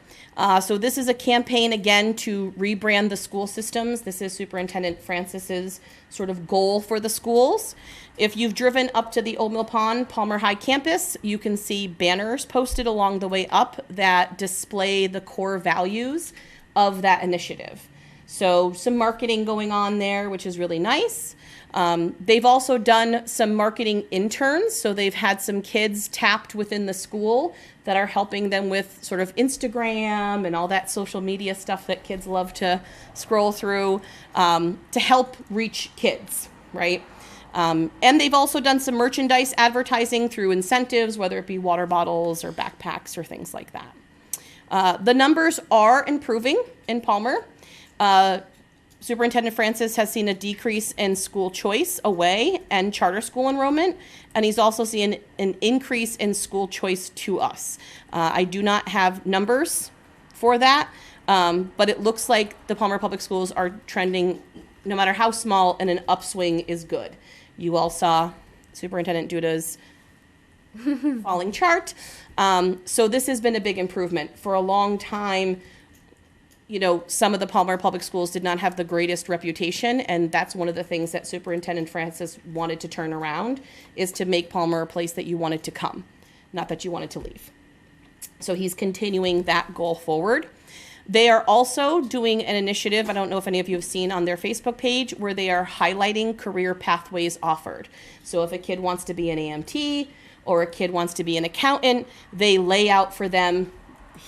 So this is a campaign, again, to rebrand the school systems. This is Superintendent Francis's sort of goal for the schools. If you've driven up to the Old Mill Pond Palmer High campus, you can see banners posted along the way up that display the core values of that initiative. So some marketing going on there, which is really nice. They've also done some marketing interns, so they've had some kids tapped within the school that are helping them with sort of Instagram and all that social media stuff that kids love to scroll through, to help reach kids, right? And they've also done some merchandise advertising through incentives, whether it be water bottles or backpacks or things like that. The numbers are improving in Palmer. Superintendent Francis has seen a decrease in school choice away and charter school enrollment, and he's also seen an increase in school choice to us. I do not have numbers for that, but it looks like the Palmer Public Schools are trending, no matter how small, and an upswing is good. You all saw Superintendent Duda's falling chart. So this has been a big improvement. For a long time, you know, some of the Palmer Public Schools did not have the greatest reputation, and that's one of the things that Superintendent Francis wanted to turn around, is to make Palmer a place that you wanted to come, not that you wanted to leave. So he's continuing that goal forward. They are also doing an initiative, I don't know if any of you have seen on their Facebook page, where they are highlighting career pathways offered. So if a kid wants to be an AMT or a kid wants to be an accountant, they lay out for them,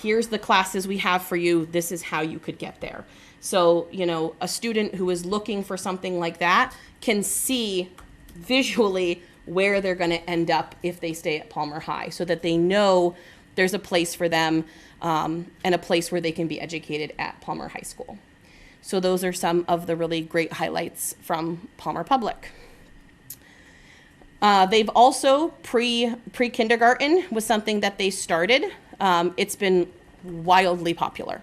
here's the classes we have for you, this is how you could get there. So, you know, a student who is looking for something like that can see visually where they're going to end up if they stay at Palmer High, so that they know there's a place for them, and a place where they can be educated at Palmer High School. So those are some of the really great highlights from Palmer Public. They've also, pre-kindergarten was something that they started. It's been wildly popular.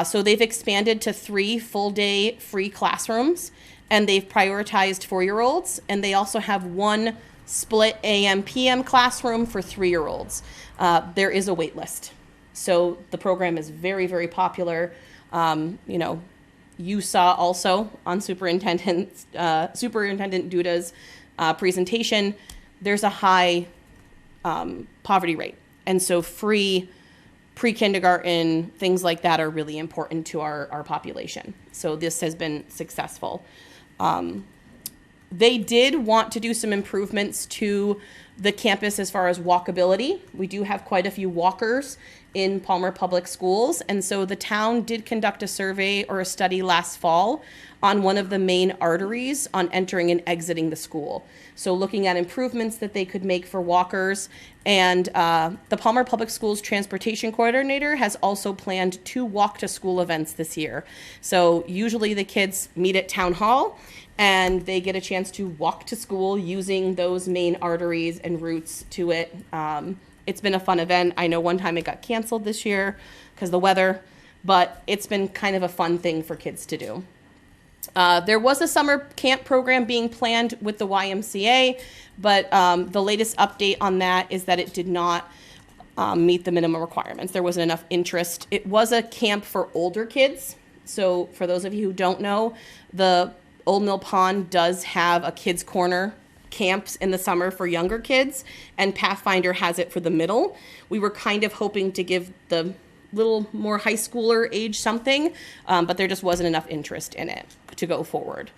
So they've expanded to 3 full-day free classrooms, and they've prioritized 4-year-olds, and they also have 1 split AM/PM classroom for 3-year-olds. There is a wait list. So the program is very, very popular. You know, you saw also on Superintendent Duda's presentation, there's a high poverty rate. And so free pre-kindergarten, things like that are really important to our population. So this has been successful. They did want to do some improvements to the campus as far as walkability. We do have quite a few walkers in Palmer Public Schools, and so the town did conduct a survey or a study last fall on one of the main arteries on entering and exiting the school. So looking at improvements that they could make for walkers, and the Palmer Public Schools Transportation Coordinator has also planned 2 walk to school events this year. So usually the kids meet at Town Hall and they get a chance to walk to school using those main arteries and routes to it. It's been a fun event. I know one time it got canceled this year because of the weather, but it's been kind of a fun thing for kids to do. There was a summer camp program being planned with the YMCA, but the latest update on that is that it did not meet the minimum requirements. There wasn't enough interest. It was a camp for older kids. So for those of you who don't know, the Old Mill Pond does have a kids corner camps in the summer for younger kids, and Pathfinder has it for the middle. We were kind of hoping to give the little more high schooler age something, but there just wasn't enough interest in it to go forward.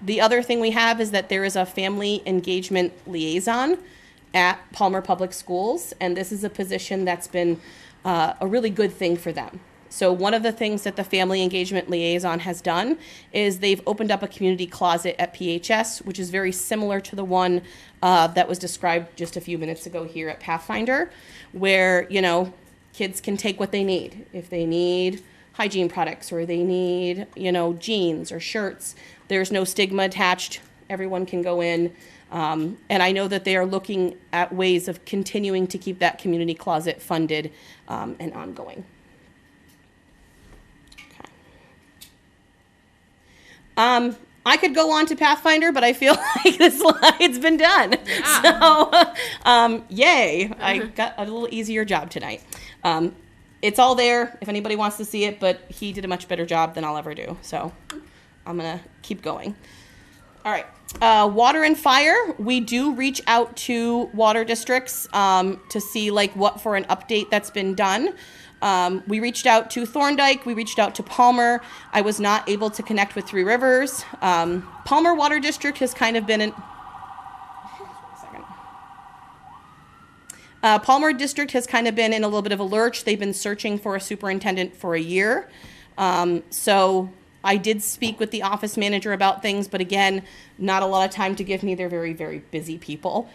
The other thing we have is that there is a family engagement liaison at Palmer Public Schools, and this is a position that's been a really good thing for them. So one of the things that the family engagement liaison has done is they've opened up a community closet at PHS, which is very similar to the one that was described just a few minutes ago here at Pathfinder, where, you know, kids can take what they need. If they need hygiene products or they need, you know, jeans or shirts, there's no stigma attached. Everyone can go in. And I know that they are looking at ways of continuing to keep that community closet funded and ongoing. I could go on to Pathfinder, but I feel like the slide's been done. Yeah. So, yay. I got a little easier job tonight. It's all there if anybody wants to see it, but he did a much better job than I'll ever do. So I'm going to keep going. All right. Water and fire. We do reach out to water districts to see like what for an update that's been done. We reached out to Thorndike, we reached out to Palmer. I was not able to connect with Three Rivers. Palmer Water District has kind of been in... Palmer District has kind of been in a little bit of a lurch. They've been searching for a superintendent for a year. So I did speak with the office manager about things, but again, not a lot of time to give me. They're very, very busy people.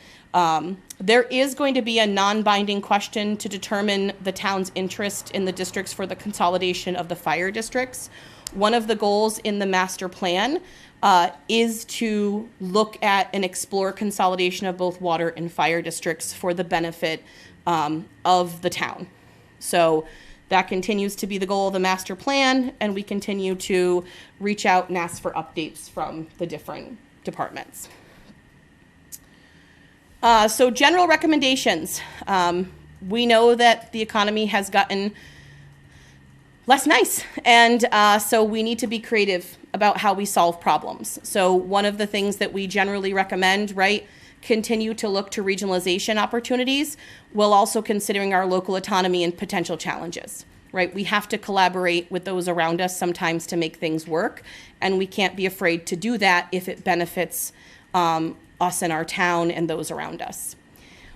There is going to be a non-binding question to determine the town's interest in the districts for the consolidation of the fire districts. One of the goals in the master plan is to look at and explore consolidation of both water and fire districts for the benefit of the town. So that continues to be the goal of the master plan, and we continue to reach out and ask for updates from the different departments. So general recommendations. We know that the economy has gotten less nice, and so we need to be creative about how we solve problems. So one of the things that we generally recommend, right, continue to look to regionalization opportunities while also considering our local autonomy and potential challenges, right? We have to collaborate with those around us sometimes to make things work, and we can't be afraid to do that if it benefits us and our town and those around us.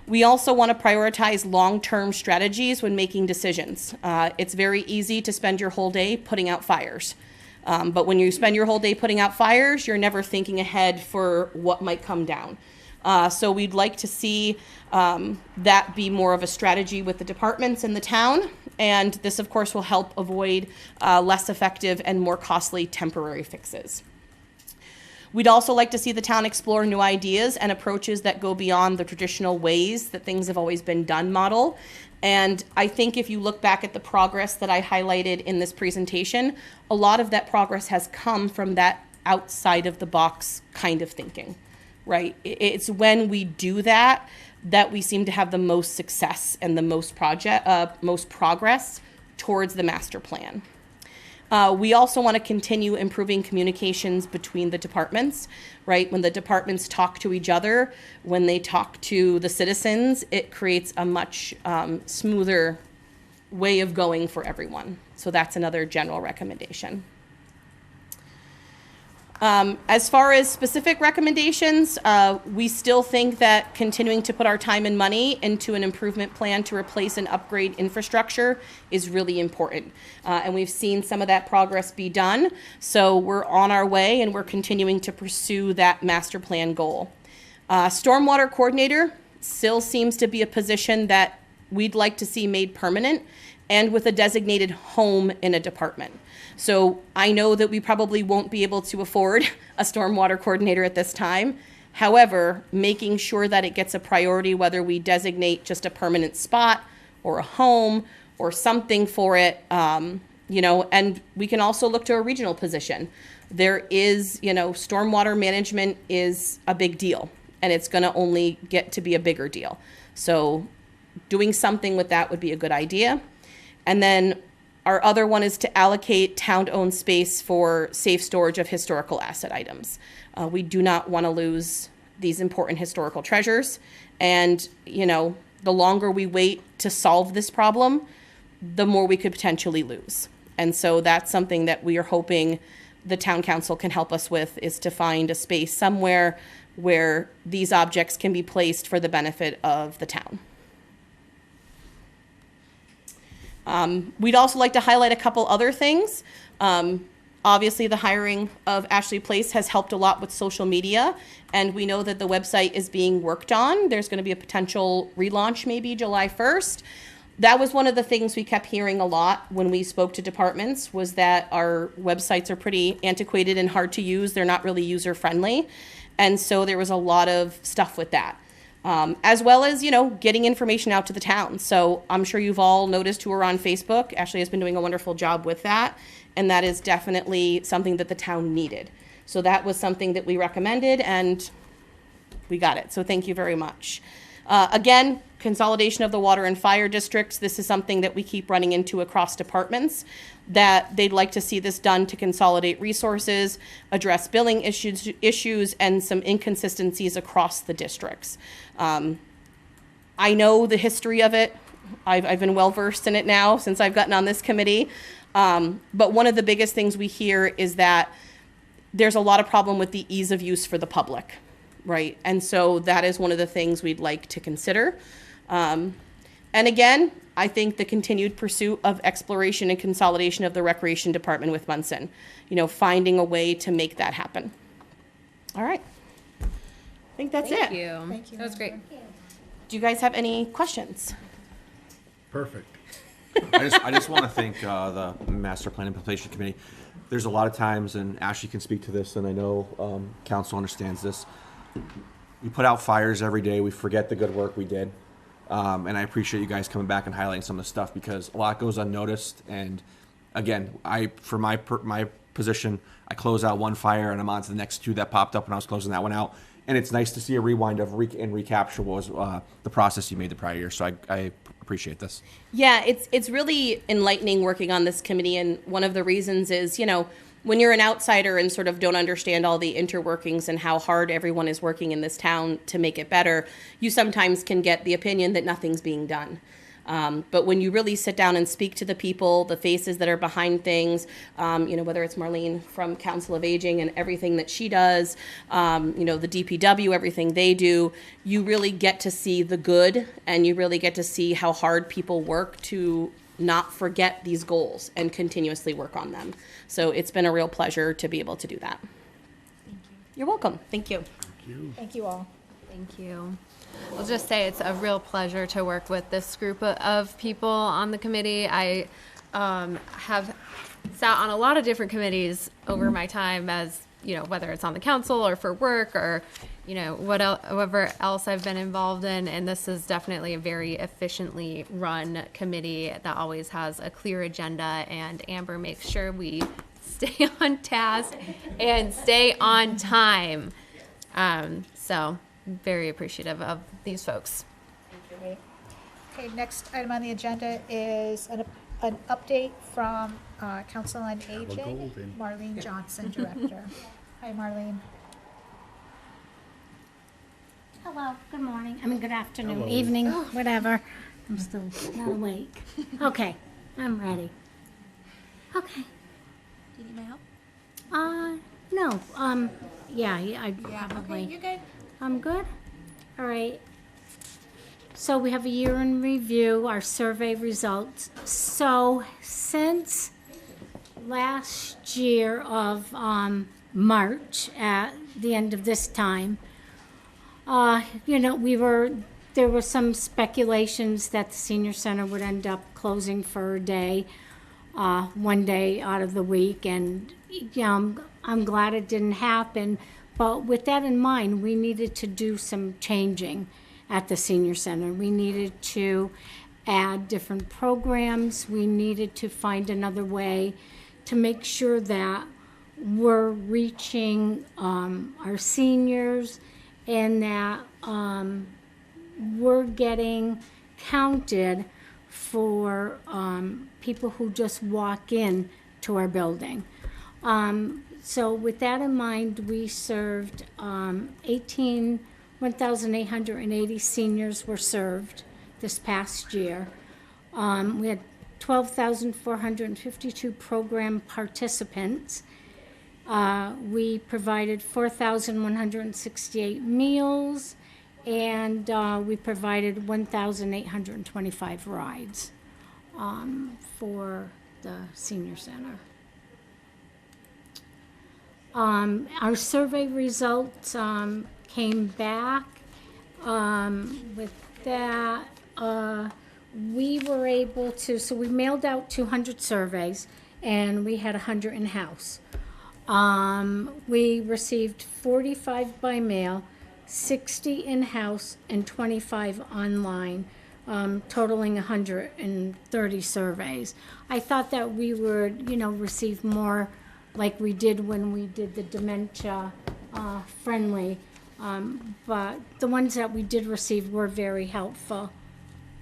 We also want to prioritize long-term strategies when making decisions. It's very easy to spend your whole day putting out fires. But when you spend your whole day putting out fires, you're never thinking ahead for what might come down. So we'd like to see that be more of a strategy with the departments in the town. And this, of course, will help avoid less effective and more costly temporary fixes. We'd also like to see the town explore new ideas and approaches that go beyond the traditional ways that things have always been done model. And I think if you look back at the progress that I highlighted in this presentation, a lot of that progress has come from that outside of the box kind of thinking, right? It's when we do that that we seem to have the most success and the most progress towards the master plan. We also want to continue improving communications between the departments, right? When the departments talk to each other, when they talk to the citizens, it creates a much smoother way of going for everyone. So that's another general recommendation. As far as specific recommendations, we still think that continuing to put our time and money into an improvement plan to replace and upgrade infrastructure is really important. And we've seen some of that progress be done. So we're on our way and we're continuing to pursue that master plan goal. Stormwater coordinator still seems to be a position that we'd like to see made permanent and with a designated home in a department. So I know that we probably won't be able to afford a stormwater coordinator at this time. However, making sure that it gets a priority, whether we designate just a permanent spot or a home or something for it, you know, and we can also look to a regional position. There is, you know, stormwater management is a big deal, and it's going to only get to be a bigger deal. So doing something with that would be a good idea. And then our other one is to allocate town-owned space for safe storage of historical asset items. We do not want to lose these important historical treasures. And, you know, the longer we wait to solve this problem, the more we could potentially lose. And so that's something that we are hoping the town council can help us with, is to find a space somewhere where these objects can be placed for the benefit of the town. We'd also like to highlight a couple other things. Obviously, the hiring of Ashley Place has helped a lot with social media, and we know that the website is being worked on. There's going to be a potential relaunch maybe July 1st. That was one of the things we kept hearing a lot when we spoke to departments, was that our websites are pretty antiquated and hard to use. They're not really user-friendly. And so there was a lot of stuff with that. As well as, you know, getting information out to the town. So I'm sure you've all noticed who are on Facebook. Ashley has been doing a wonderful job with that. And that is definitely something that the town needed. So that was something that we recommended, and we got it. So thank you very much. Again, consolidation of the water and fire districts. This is something that we keep running into across departments, that they'd like to see this done to consolidate resources, address billing issues, and some inconsistencies across the districts. I know the history of it. I've been well versed in it now since I've gotten on this committee. But one of the biggest things we hear is that there's a lot of problem with the ease of use for the public, right? And so that is one of the things we'd like to consider. And again, I think the continued pursuit of exploration and consolidation of the recreation department with Munson, you know, finding a way to make that happen. All right. I think that's it. Thank you. That was great. Do you guys have any questions? Perfect. I just want to thank the Master Plan Implementation Committee. There's a lot of times, and Ashley can speak to this, and I know council understands this. We put out fires every day. We forget the good work we did. And I appreciate you guys coming back and highlighting some of the stuff, because a lot goes unnoticed. And again, for my position, I close out one fire and I'm on to the next two that popped up when I was closing that one out. And it's nice to see a rewind of and recapture what was the process you made the prior year. So I appreciate this. Yeah, it's really enlightening working on this committee. And one of the reasons is, you know, when you're an outsider and sort of don't understand all the interworkings and how hard everyone is working in this town to make it better, you sometimes can get the opinion that nothing's being done. But when you really sit down and speak to the people, the faces that are behind things, you know, whether it's Marlene from Council of Aging and everything that she does, you know, the DPW, everything they do, you really get to see the good, and you really get to see how hard people work to not forget these goals and continuously work on them. So it's been a real pleasure to be able to do that. Thank you. You're welcome. Thank you. Thank you all. Thank you. I'll just say it's a real pleasure to work with this group of people on the committee. I have sat on a lot of different committees over my time, as, you know, whether it's on the council or for work or, you know, whatever else I've been involved in. And this is definitely a very efficiently run committee that always has a clear agenda, and Amber makes sure we stay on task and stay on time. So very appreciative of these folks. Okay, next item on the agenda is an update from Council on Aging, Marlene Johnson, Director. Hi, Marlene. Hello, good morning, I mean, good afternoon, evening, whatever. I'm still not awake. Okay, I'm ready. Okay. Do you need my help? No, yeah, I probably. Okay, you're good. I'm good? All right. So we have a year in review, our survey results. So since last year of March, at the end of this time, you know, there were some speculations that the senior center would end up closing for a day, one day out of the week, and you know, I'm glad it didn't happen. But with that in mind, we needed to do some changing at the senior center. We needed to add different programs. We needed to find another way to make sure that we're reaching our seniors, and that we're getting counted for people who just walk in to our building. So with that in mind, we served 1,880 seniors were served this past year. We had 12,452 program participants. We provided 4,168 meals, and we provided 1,825 rides for the senior center. Our survey results came back. With that, we were able to, so we mailed out 200 surveys, and we had 100 in-house. We received 45 by mail, 60 in-house, and 25 online, totaling 130 surveys. I thought that we would, receive more like we did when we did the dementia friendly, but the ones that we did receive were very helpful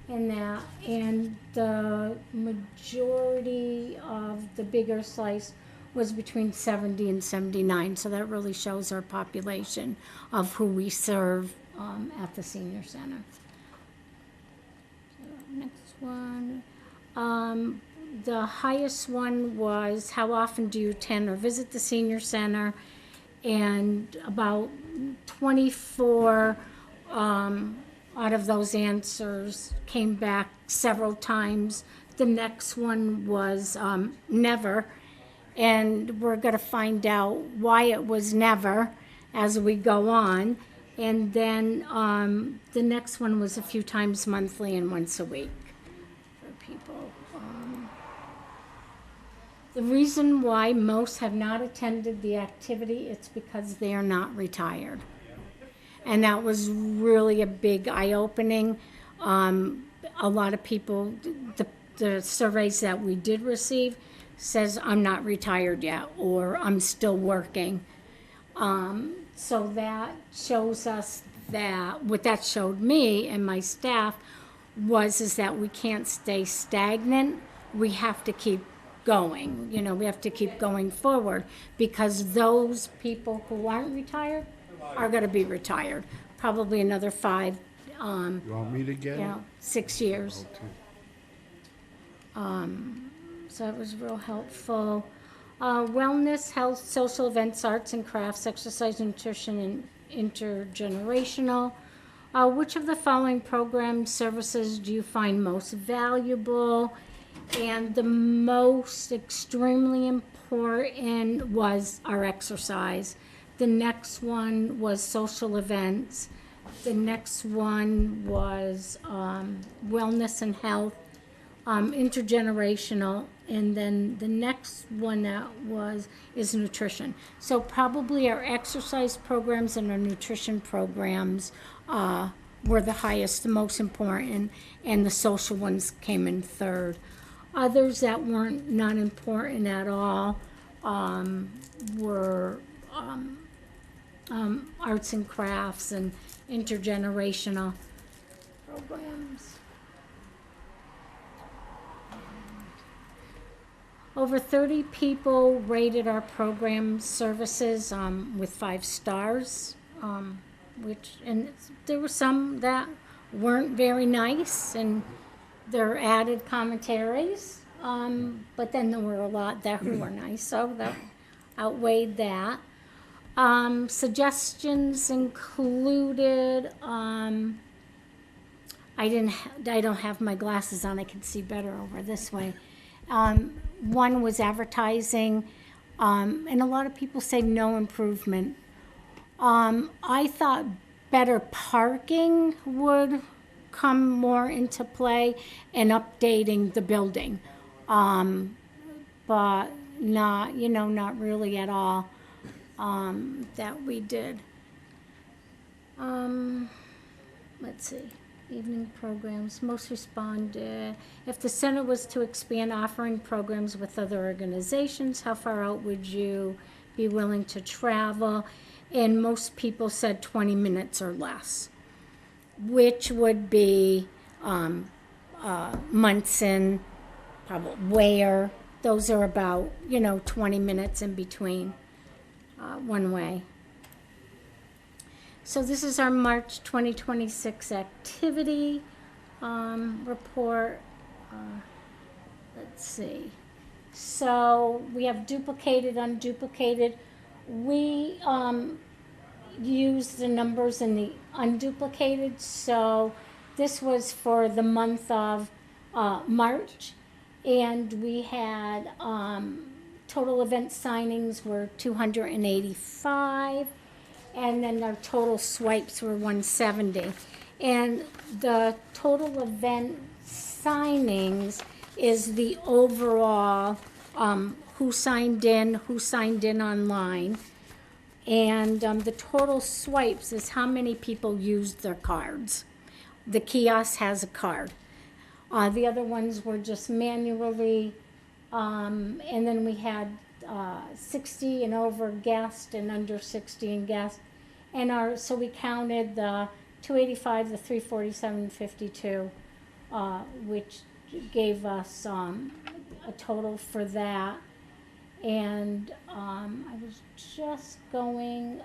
in that. And the majority of the bigger slice was between 70 and 79, so that really shows our population of who we serve at the senior center. Next one. The highest one was, how often do you attend or visit the senior center? And about 24 out of those answers came back several times. The next one was never. And we're going to find out why it was never as we go on. And then the next one was a few times monthly and once a week for people. The reason why most have not attended the activity, it's because they are not retired. And that was really a big eye-opening. A lot of people, the surveys that we did receive says, I'm not retired yet, or I'm still working. So that shows us that, what that showed me and my staff is that we can't stay stagnant. We have to keep going. We have to keep going forward, because those people who aren't retired are going to be retired. Probably another 5. You want me to get it? 6 years. Okay. So it was real helpful. Wellness, health, social events, arts and crafts, exercise, nutrition, and intergenerational. Which of the following programs, services do you find most valuable? And the most extremely important was our exercise. The next one was social events. The next one was wellness and health, intergenerational, and then the next one is nutrition. So probably our exercise programs and our nutrition programs were the highest, the most important, and the social ones came in third. Others that weren't not important at all were arts and crafts and intergenerational programs. Over 30 people rated our program services with 5 stars, and there were some that weren't very nice, and there added commentaries, but then there were a lot that were nice, so that outweighed that. Suggestions included, I don't have my glasses on, I can see better over this way. One was advertising, and a lot of people say no improvement. I thought better parking would come more into play, and updating the building, but not really at all that we did. Let's see. Evening programs, most responded. If the center was to expand offering programs with other organizations, how far out would you be willing to travel? And most people said 20 minutes or less, which would be Munson, probably Ware. Those are about, 20 minutes in between, one way. So this is our March 2026 activity report. Let's see. So we have duplicated, unduplicated. We use the numbers in the unduplicated. So this was for the month of March, and we had total event signings were 285, and then our total swipes were 170. And the total event signings is the overall who signed in online. And the total swipes is how many people used their cards. The kiosk has a card. The other ones were just manually. And then we had 60 and over guests and under 60 and guests. And so we counted the 285, the 347.52, which gave us a total for that. And I was just going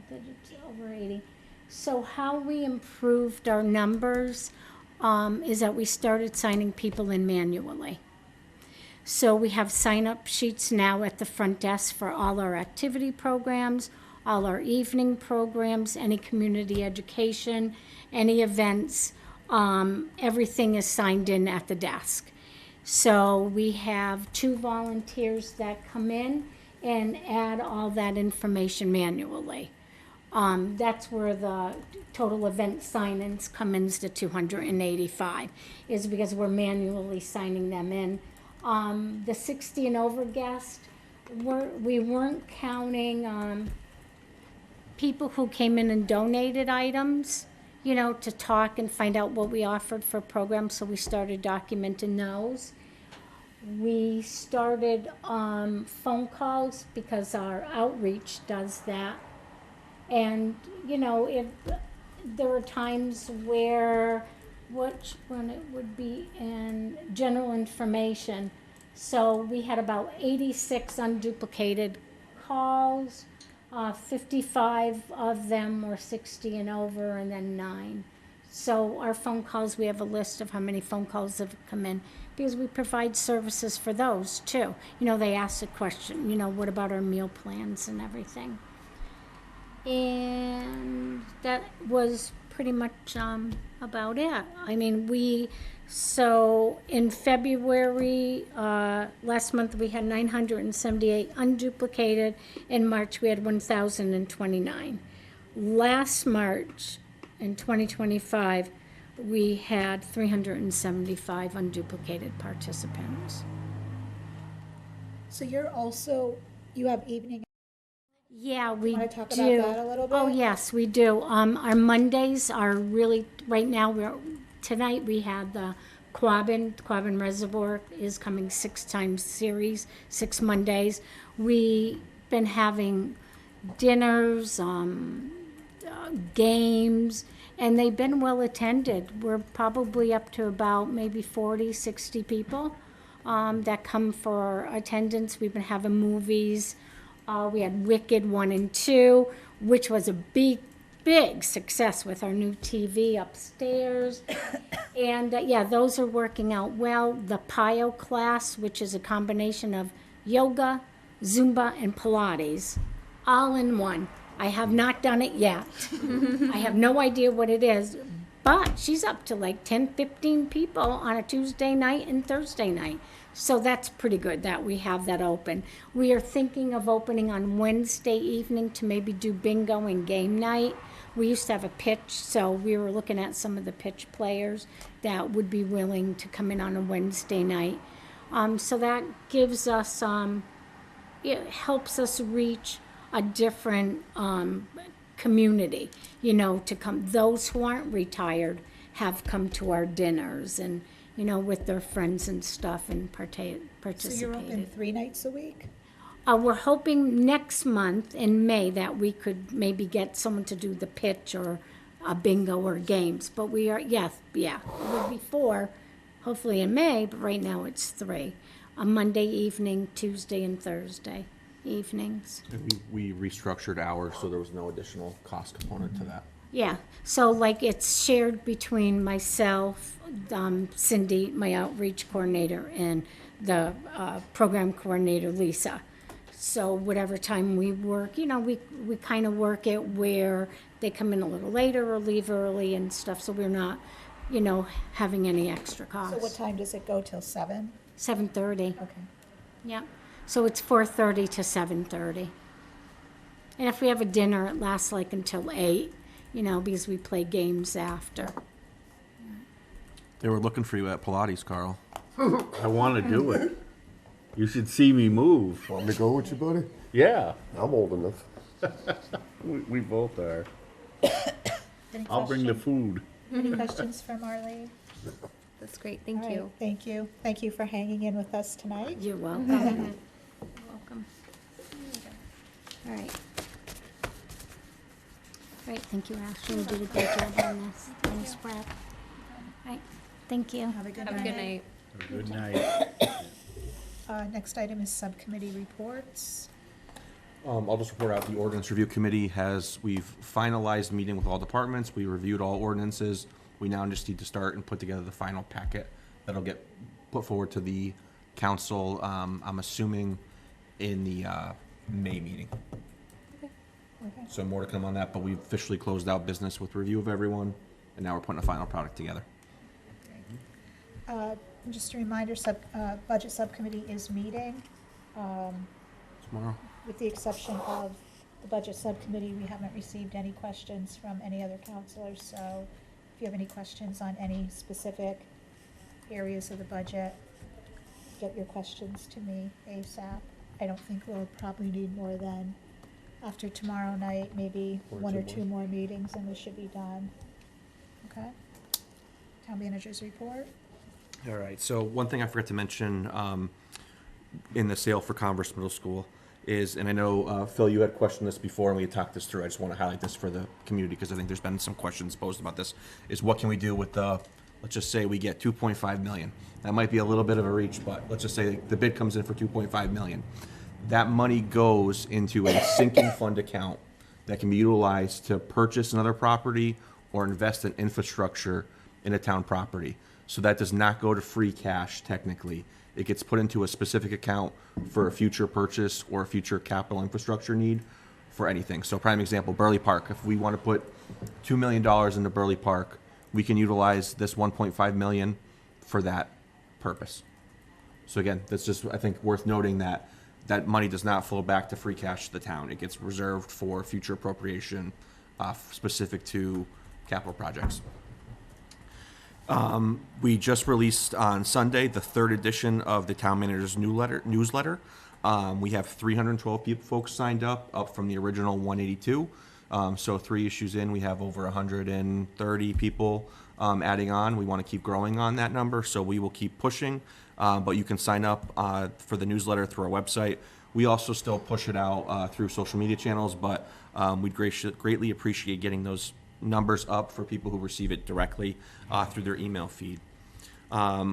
that it's over 80. So how we improved our numbers is that we started signing people in manually. So we have sign-up sheets now at the front desk for all our activity programs, all our evening programs, any community education, any events. Everything is signed in at the desk. So we have 2 volunteers that come in and add all that information manually. That's where the total event sign-ins come in to 285, is because we're manually signing them in. The 60 and over guests, we weren't counting people who came in and donated items, to talk and find out what we offered for programs, so we started documenting those. We started phone calls because our outreach does that. And, if there were times where, which one it would be in general information. So we had about 86 unduplicated calls. 55 of them were 60 and over, and then 9. So our phone calls, we have a list of how many phone calls have come in, because we provide services for those too. They ask a question, what about our meal plans and everything. And that was pretty much about it. So in February, last month we had 978 unduplicated. In March we had 1,029. Last March in 2025, we had 375 unduplicated participants. So you have evening. Yeah, we Want to talk do. about that a little bit? Oh, yes, we do. Our Mondays are really, right now, tonight we had the Quabbin Reservoir is coming 6 times series, 6 Mondays. We've been having dinners, games, and they've been well attended. We're probably up to about maybe 40, 60 people that come for attendance. We've been having movies. We had Wicked 1 and 2, which was a big success with our new TV upstairs. And those are working out well. The PIO class, which is a combination of yoga, Zumba, and Pilates, all in one. I have not done it yet. I have no idea what it is, but she's up to like 10, 15 people on a Tuesday night and Thursday night. So that's pretty good that we have that open. We are thinking of opening on Wednesday evening to maybe do bingo and game night. We used to have a pitch, so we were looking at some of the pitch players that would be willing to come in on a Wednesday night. So that gives us, it helps us reach a different community, to come. Those who aren't retired have come to our dinners and, with their friends and stuff and participated. So you're open 3 nights a week? We're hoping next month in May that we could maybe get someone to do the pitch or a bingo or games, but we are, yes, yeah, it would be 4, hopefully in May, but right now it's 3. A Monday evening, Tuesday and Thursday evenings. We restructured hours, so there was no additional cost component to that. Yeah, so like it's shared between myself, Cindy, my outreach coordinator, and the program coordinator, Lisa. So whatever time we work, you know, we kind of work it where they come in a little later or leave early and stuff, so we're not, you know, having any extra costs. So what time does it go till 7? 7:30. Okay. Yep. So it's 4:30 to 7:30. And if we have a dinner, it lasts like until 8, you know, because we play games after. They were looking for you at Pilates, Carl. I want to do it. You should see me move. Want me to go with you, buddy? Yeah. I'm old enough. We both are. Any I'll bring the questions? food. Any questions for Marlene? That's great, thank All right, you. Thank you. Thank you for hanging in with us tonight. You're welcome. Welcome. All right. All right, thank you, Ashley. You did a great job on this. Nice prep. All right, thank you. Have a good Have a good night. Good night. Next item is subcommittee reports. I'll just report out the ordinance review committee we've finalized meeting with all departments. We reviewed all ordinances. We now just need to start and put together the final packet that'll get put forward to the council, I'm assuming in the May meeting. Okay. So more to come on that, but we've officially closed out business with review of everyone, and now we're putting a final product together. Just a reminder, budget subcommittee is meeting. Tomorrow. With the exception of the budget subcommittee, we haven't received any questions from any other counselors, so if you have any questions on any specific areas of the budget, get your questions to me ASAP. I don't think we'll probably need more than, after tomorrow night, maybe one or two more meetings and we should be done. Okay? Town manager's report. All right, so one thing I forgot to mention in the sale for Converse Middle School is, and I know, Phil, you had questioned this before and we had talked this through, I just want to highlight this for the community because I think there's been some questions posed about this, is what can we do with the, let's just say we get 2.5 million. That might be a little bit of a reach, but let's just say the bid comes in for 2.5 million. That money goes into a sinking fund account that can be utilized to purchase another property or invest in infrastructure in a town property. So that does not go to free cash technically. It gets put into a specific account for a future purchase or a future capital infrastructure need for anything. So prime example, Burley Park. If we want to put $2 million into Burley Park, we can utilize this 1.5 million for that purpose. So again, that's just, I think, worth noting that that money does not flow back to free cash to the town. It gets reserved for future appropriation specific to capital projects. We just released on Sunday the 3rd edition of the town manager's newsletter. We have 312 folks signed up from the original 182. So 3 issues in, we have over 130 people adding on. We want to keep growing on that number, so we will keep pushing. But you can sign up for the newsletter through our website. We also still push it out through social media channels, but we'd greatly appreciate getting those numbers up for people who receive it directly through their email feed.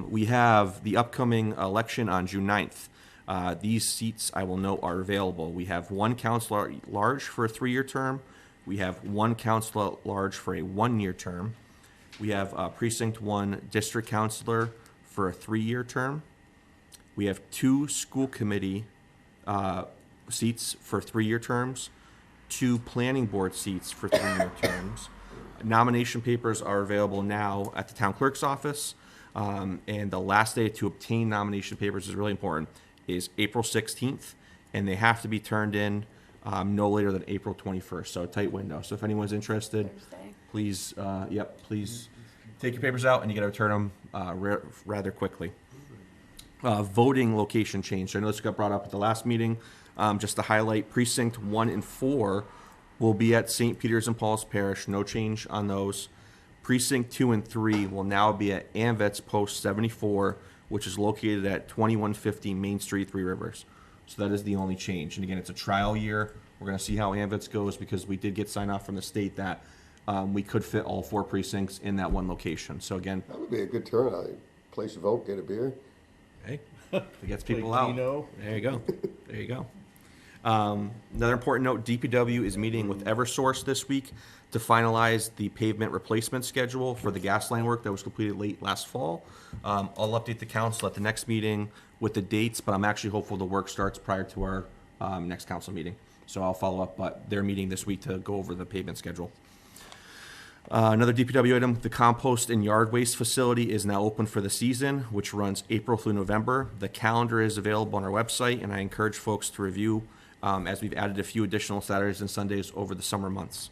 We have the upcoming election on June 9th. These seats, I will note, are available. We have 1 councilor at large for a 3-year term. We have 1 councilor at large for a 1-year term. We have Precinct 1 district councilor for a 3-year term. We have 2 school committee seats for 3-year terms, 2 planning board seats for 3-year terms. Nomination papers are available now at the town clerk's office, and the last day to obtain nomination papers is really important, is April 16th, and they have to be turned in no later than April 21st, so a tight window. So if anyone's interested, please, please take your papers out and you got to return them rather quickly. Voting location change. So I know this got brought up at the last meeting. Just to highlight, Precinct 1 and 4 will be at St. Peter's and Paul's Parish. No change on those. Precinct 2 and 3 will now be at AMVETS Post 74, which is located at 2150 Main Street, Three Rivers. So that is the only change. And again, it's a trial year. We're going to see how AMVETS goes because we did get sign off from the state that we could fit all 4 precincts in that one location. So again, That would be a good turnout. Place your vote, get a beer. hey, it gets people Play out. Keno. There you go. There you go. Another important note, DPW is meeting with Eversource this week to finalize the pavement replacement schedule for the gas line work that was completed late last fall. I'll update the council at the next meeting with the dates, but I'm actually hopeful the work starts prior to our next council meeting. So I'll follow up, but they're meeting this week to go over the pavement schedule. Another DPW item, the compost and yard waste facility is now open for the season, which runs April through November. The calendar is available on our website, and I encourage folks to review as we've added a few additional Saturdays and Sundays over the summer months.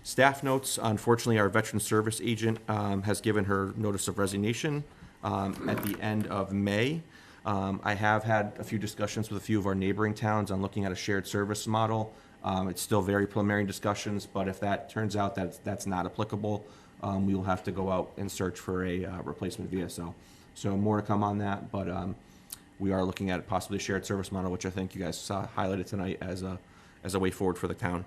Staff notes, unfortunately, our veteran service agent has given her notice of resignation at the end of May. I have had a few discussions with a few of our neighboring towns on looking at a shared service model. It's still very preliminary discussions, but if that turns out that that's not applicable, we will have to go out and search for a replacement VSO. So more to come on that, but we are looking at possibly a shared service model, which I think you guys saw highlighted tonight as a way forward for the town.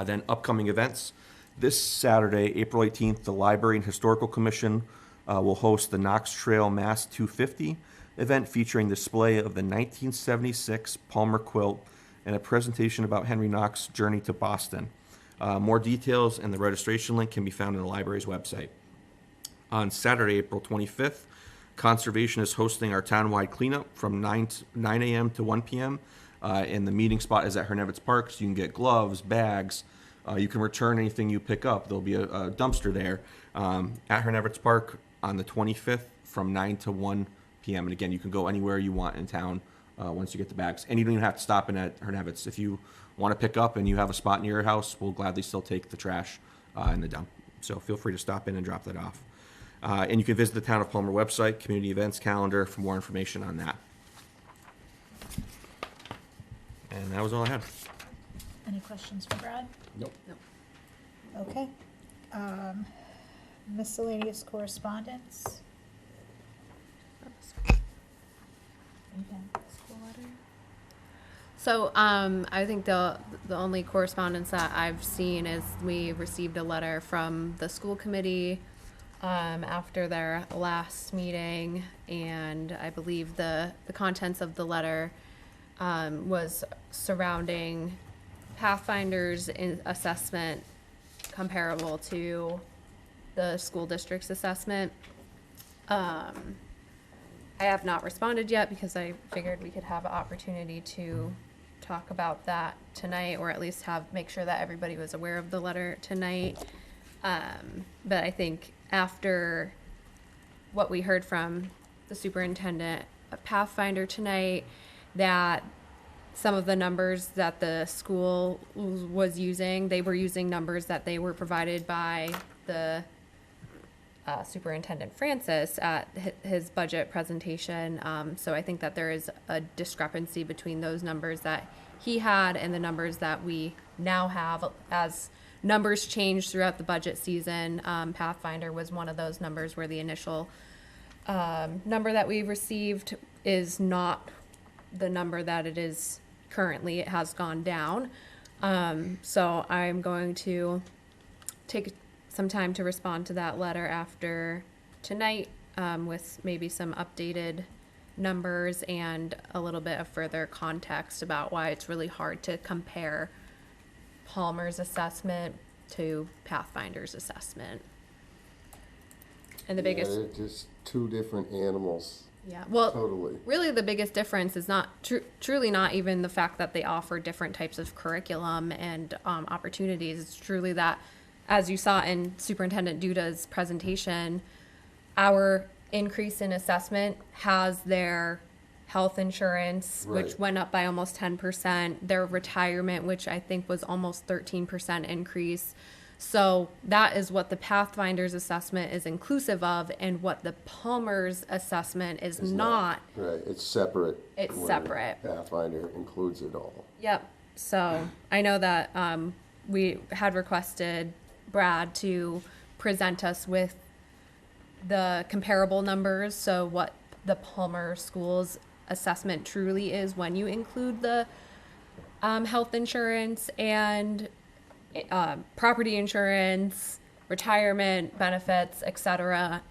Then upcoming events. This Saturday, April 18th, the Library and Historical Commission will host the Knox Trail Mass 250 event featuring display of the 1976 Palmer quilt and a presentation about Henry Knox's journey to Boston. More details and the registration link can be found on the library's website. On Saturday, April 25th, Conservation is hosting our townwide cleanup from 9 a.m. to 1 p.m. And the meeting spot is at Hernevitz Park, so you can get gloves, bags. You can return anything you pick up. There'll be a dumpster there at Hernevitz Park on the 25th from 9 to 1 p.m. And again, you can go anywhere you want in town once you get the bags. And you don't even have to stop in at Hernevitz. If you want to pick up and you have a spot near your house, we'll gladly still take the trash in the dump. So feel free to stop in and drop that off. And you can visit the Town of Palmer website, community events calendar for more information on that. And that was all I had. Any questions for Brad? Nope. Okay. Miscellaneous correspondence? So I think the only correspondence that I've seen is we received a letter from the school committee after their last meeting, and I believe the contents of the letter was surrounding Pathfinder's assessment comparable to the school district's assessment. I have not responded yet because I figured we could have an opportunity to talk about that tonight, or at least make sure that everybody was aware of the letter tonight. But I think after what we heard from the superintendent of Pathfinder tonight, that some of the numbers that the school was using, they were using numbers that they were provided by the Superintendent Francis at his budget presentation. So I think that there is a discrepancy between those numbers that he had and the numbers that we now have. As numbers change throughout the budget season, Pathfinder was one of those numbers where the initial number that we received is not the number that it is currently. It has gone down. So I'm going to take some time to respond to that letter after tonight with maybe some updated numbers and a little bit of further context about why it's really hard to compare Palmer's assessment to Pathfinder's assessment. And the biggest... They're just two different animals. Yeah, well, totally. Really the biggest difference is not truly not even the fact that they offer different types of curriculum and opportunities. It's truly that, as you saw in Superintendent Duda's presentation, our increase in assessment has their health insurance, which Right. went up by almost 10%, their retirement, which I think was almost 13% increase. So that is what the Pathfinder's assessment is inclusive of, and what the Palmer's assessment is not. Right, it's separate. It's where separate. Pathfinder includes it all. Yep. So I know that we had requested Brad to present us with the comparable numbers. So what the Palmer Schools assessment truly is when you include the health insurance and property insurance, retirement benefits, etc.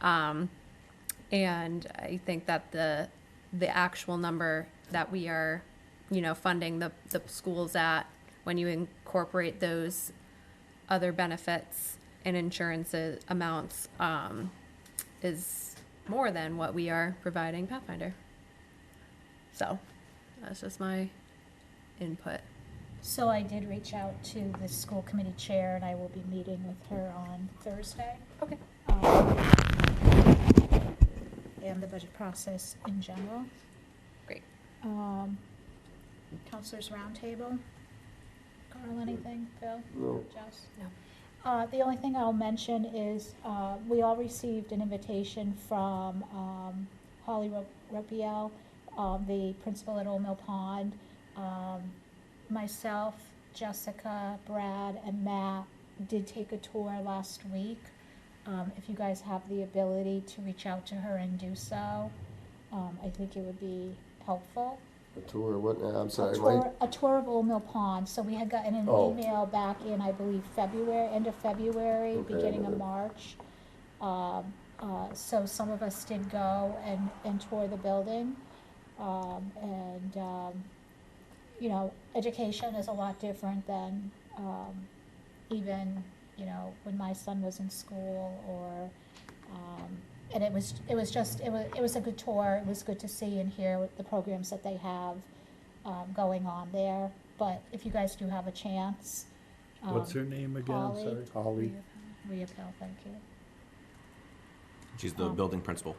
And I think that the actual number that we are, funding the schools at, when you incorporate those other benefits and insurances amounts, is more than what we are providing Pathfinder. So that's just my input. So I did reach out to the school committee chair, and I will be meeting with her on Thursday. Okay. And the budget process in general. Great. Counselors roundtable. Carl, anything? Phil? No. Jess? No. The only thing I'll mention is, we all received an invitation from, Holly Ropiel, the principal at Old Mill Pond. Myself, Jessica, Brad, and Matt did take a tour last week. If you guys have the ability to reach out to her and do so, I think it would be helpful. A tour, what, I'm sorry, A tour of Old Mill Pond. So we had gotten an Oh. email back in, I believe, February, end of February, Okay. beginning of March. So some of us did go and tour the building. Education is a lot different than, even, when my son was in school, or, and it was a good tour. It was good to see and hear the programs that they have, going on there. But if you guys do have a chance. What's her name again? Holly. Sorry. Holly. Riopel, thank you. She's the building principal.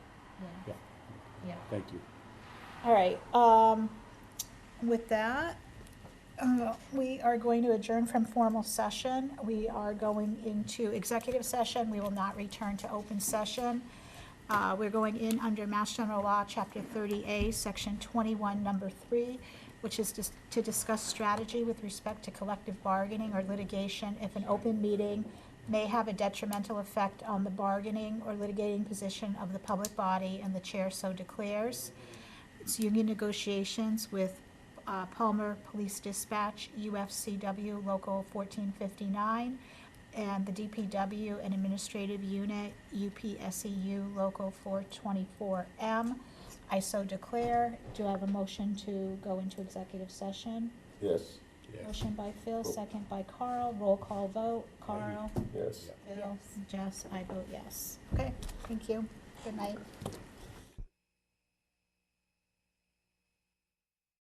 Yeah. Yeah. Thank you. All right, with that, we are going to adjourn from formal session. We are going into executive session. We will not return to open session. We're going in under Mass General Law, Chapter 30A, Section 21, Number 3, which is to discuss strategy with respect to collective bargaining or litigation if an open meeting may have a detrimental effect on the bargaining or litigating position of the public body, and the chair so declares. It's union negotiations with Palmer Police Dispatch, UFCW Local 1459, and the DPW and Administrative Unit, UPSEU Local 424M. I so declare. Do I have a motion to go into executive session? Yes. Motion by Phil, second by Carl. Roll call vote. Carl? Yes. Phil? Jess? I vote yes. Okay, thank you. Good night.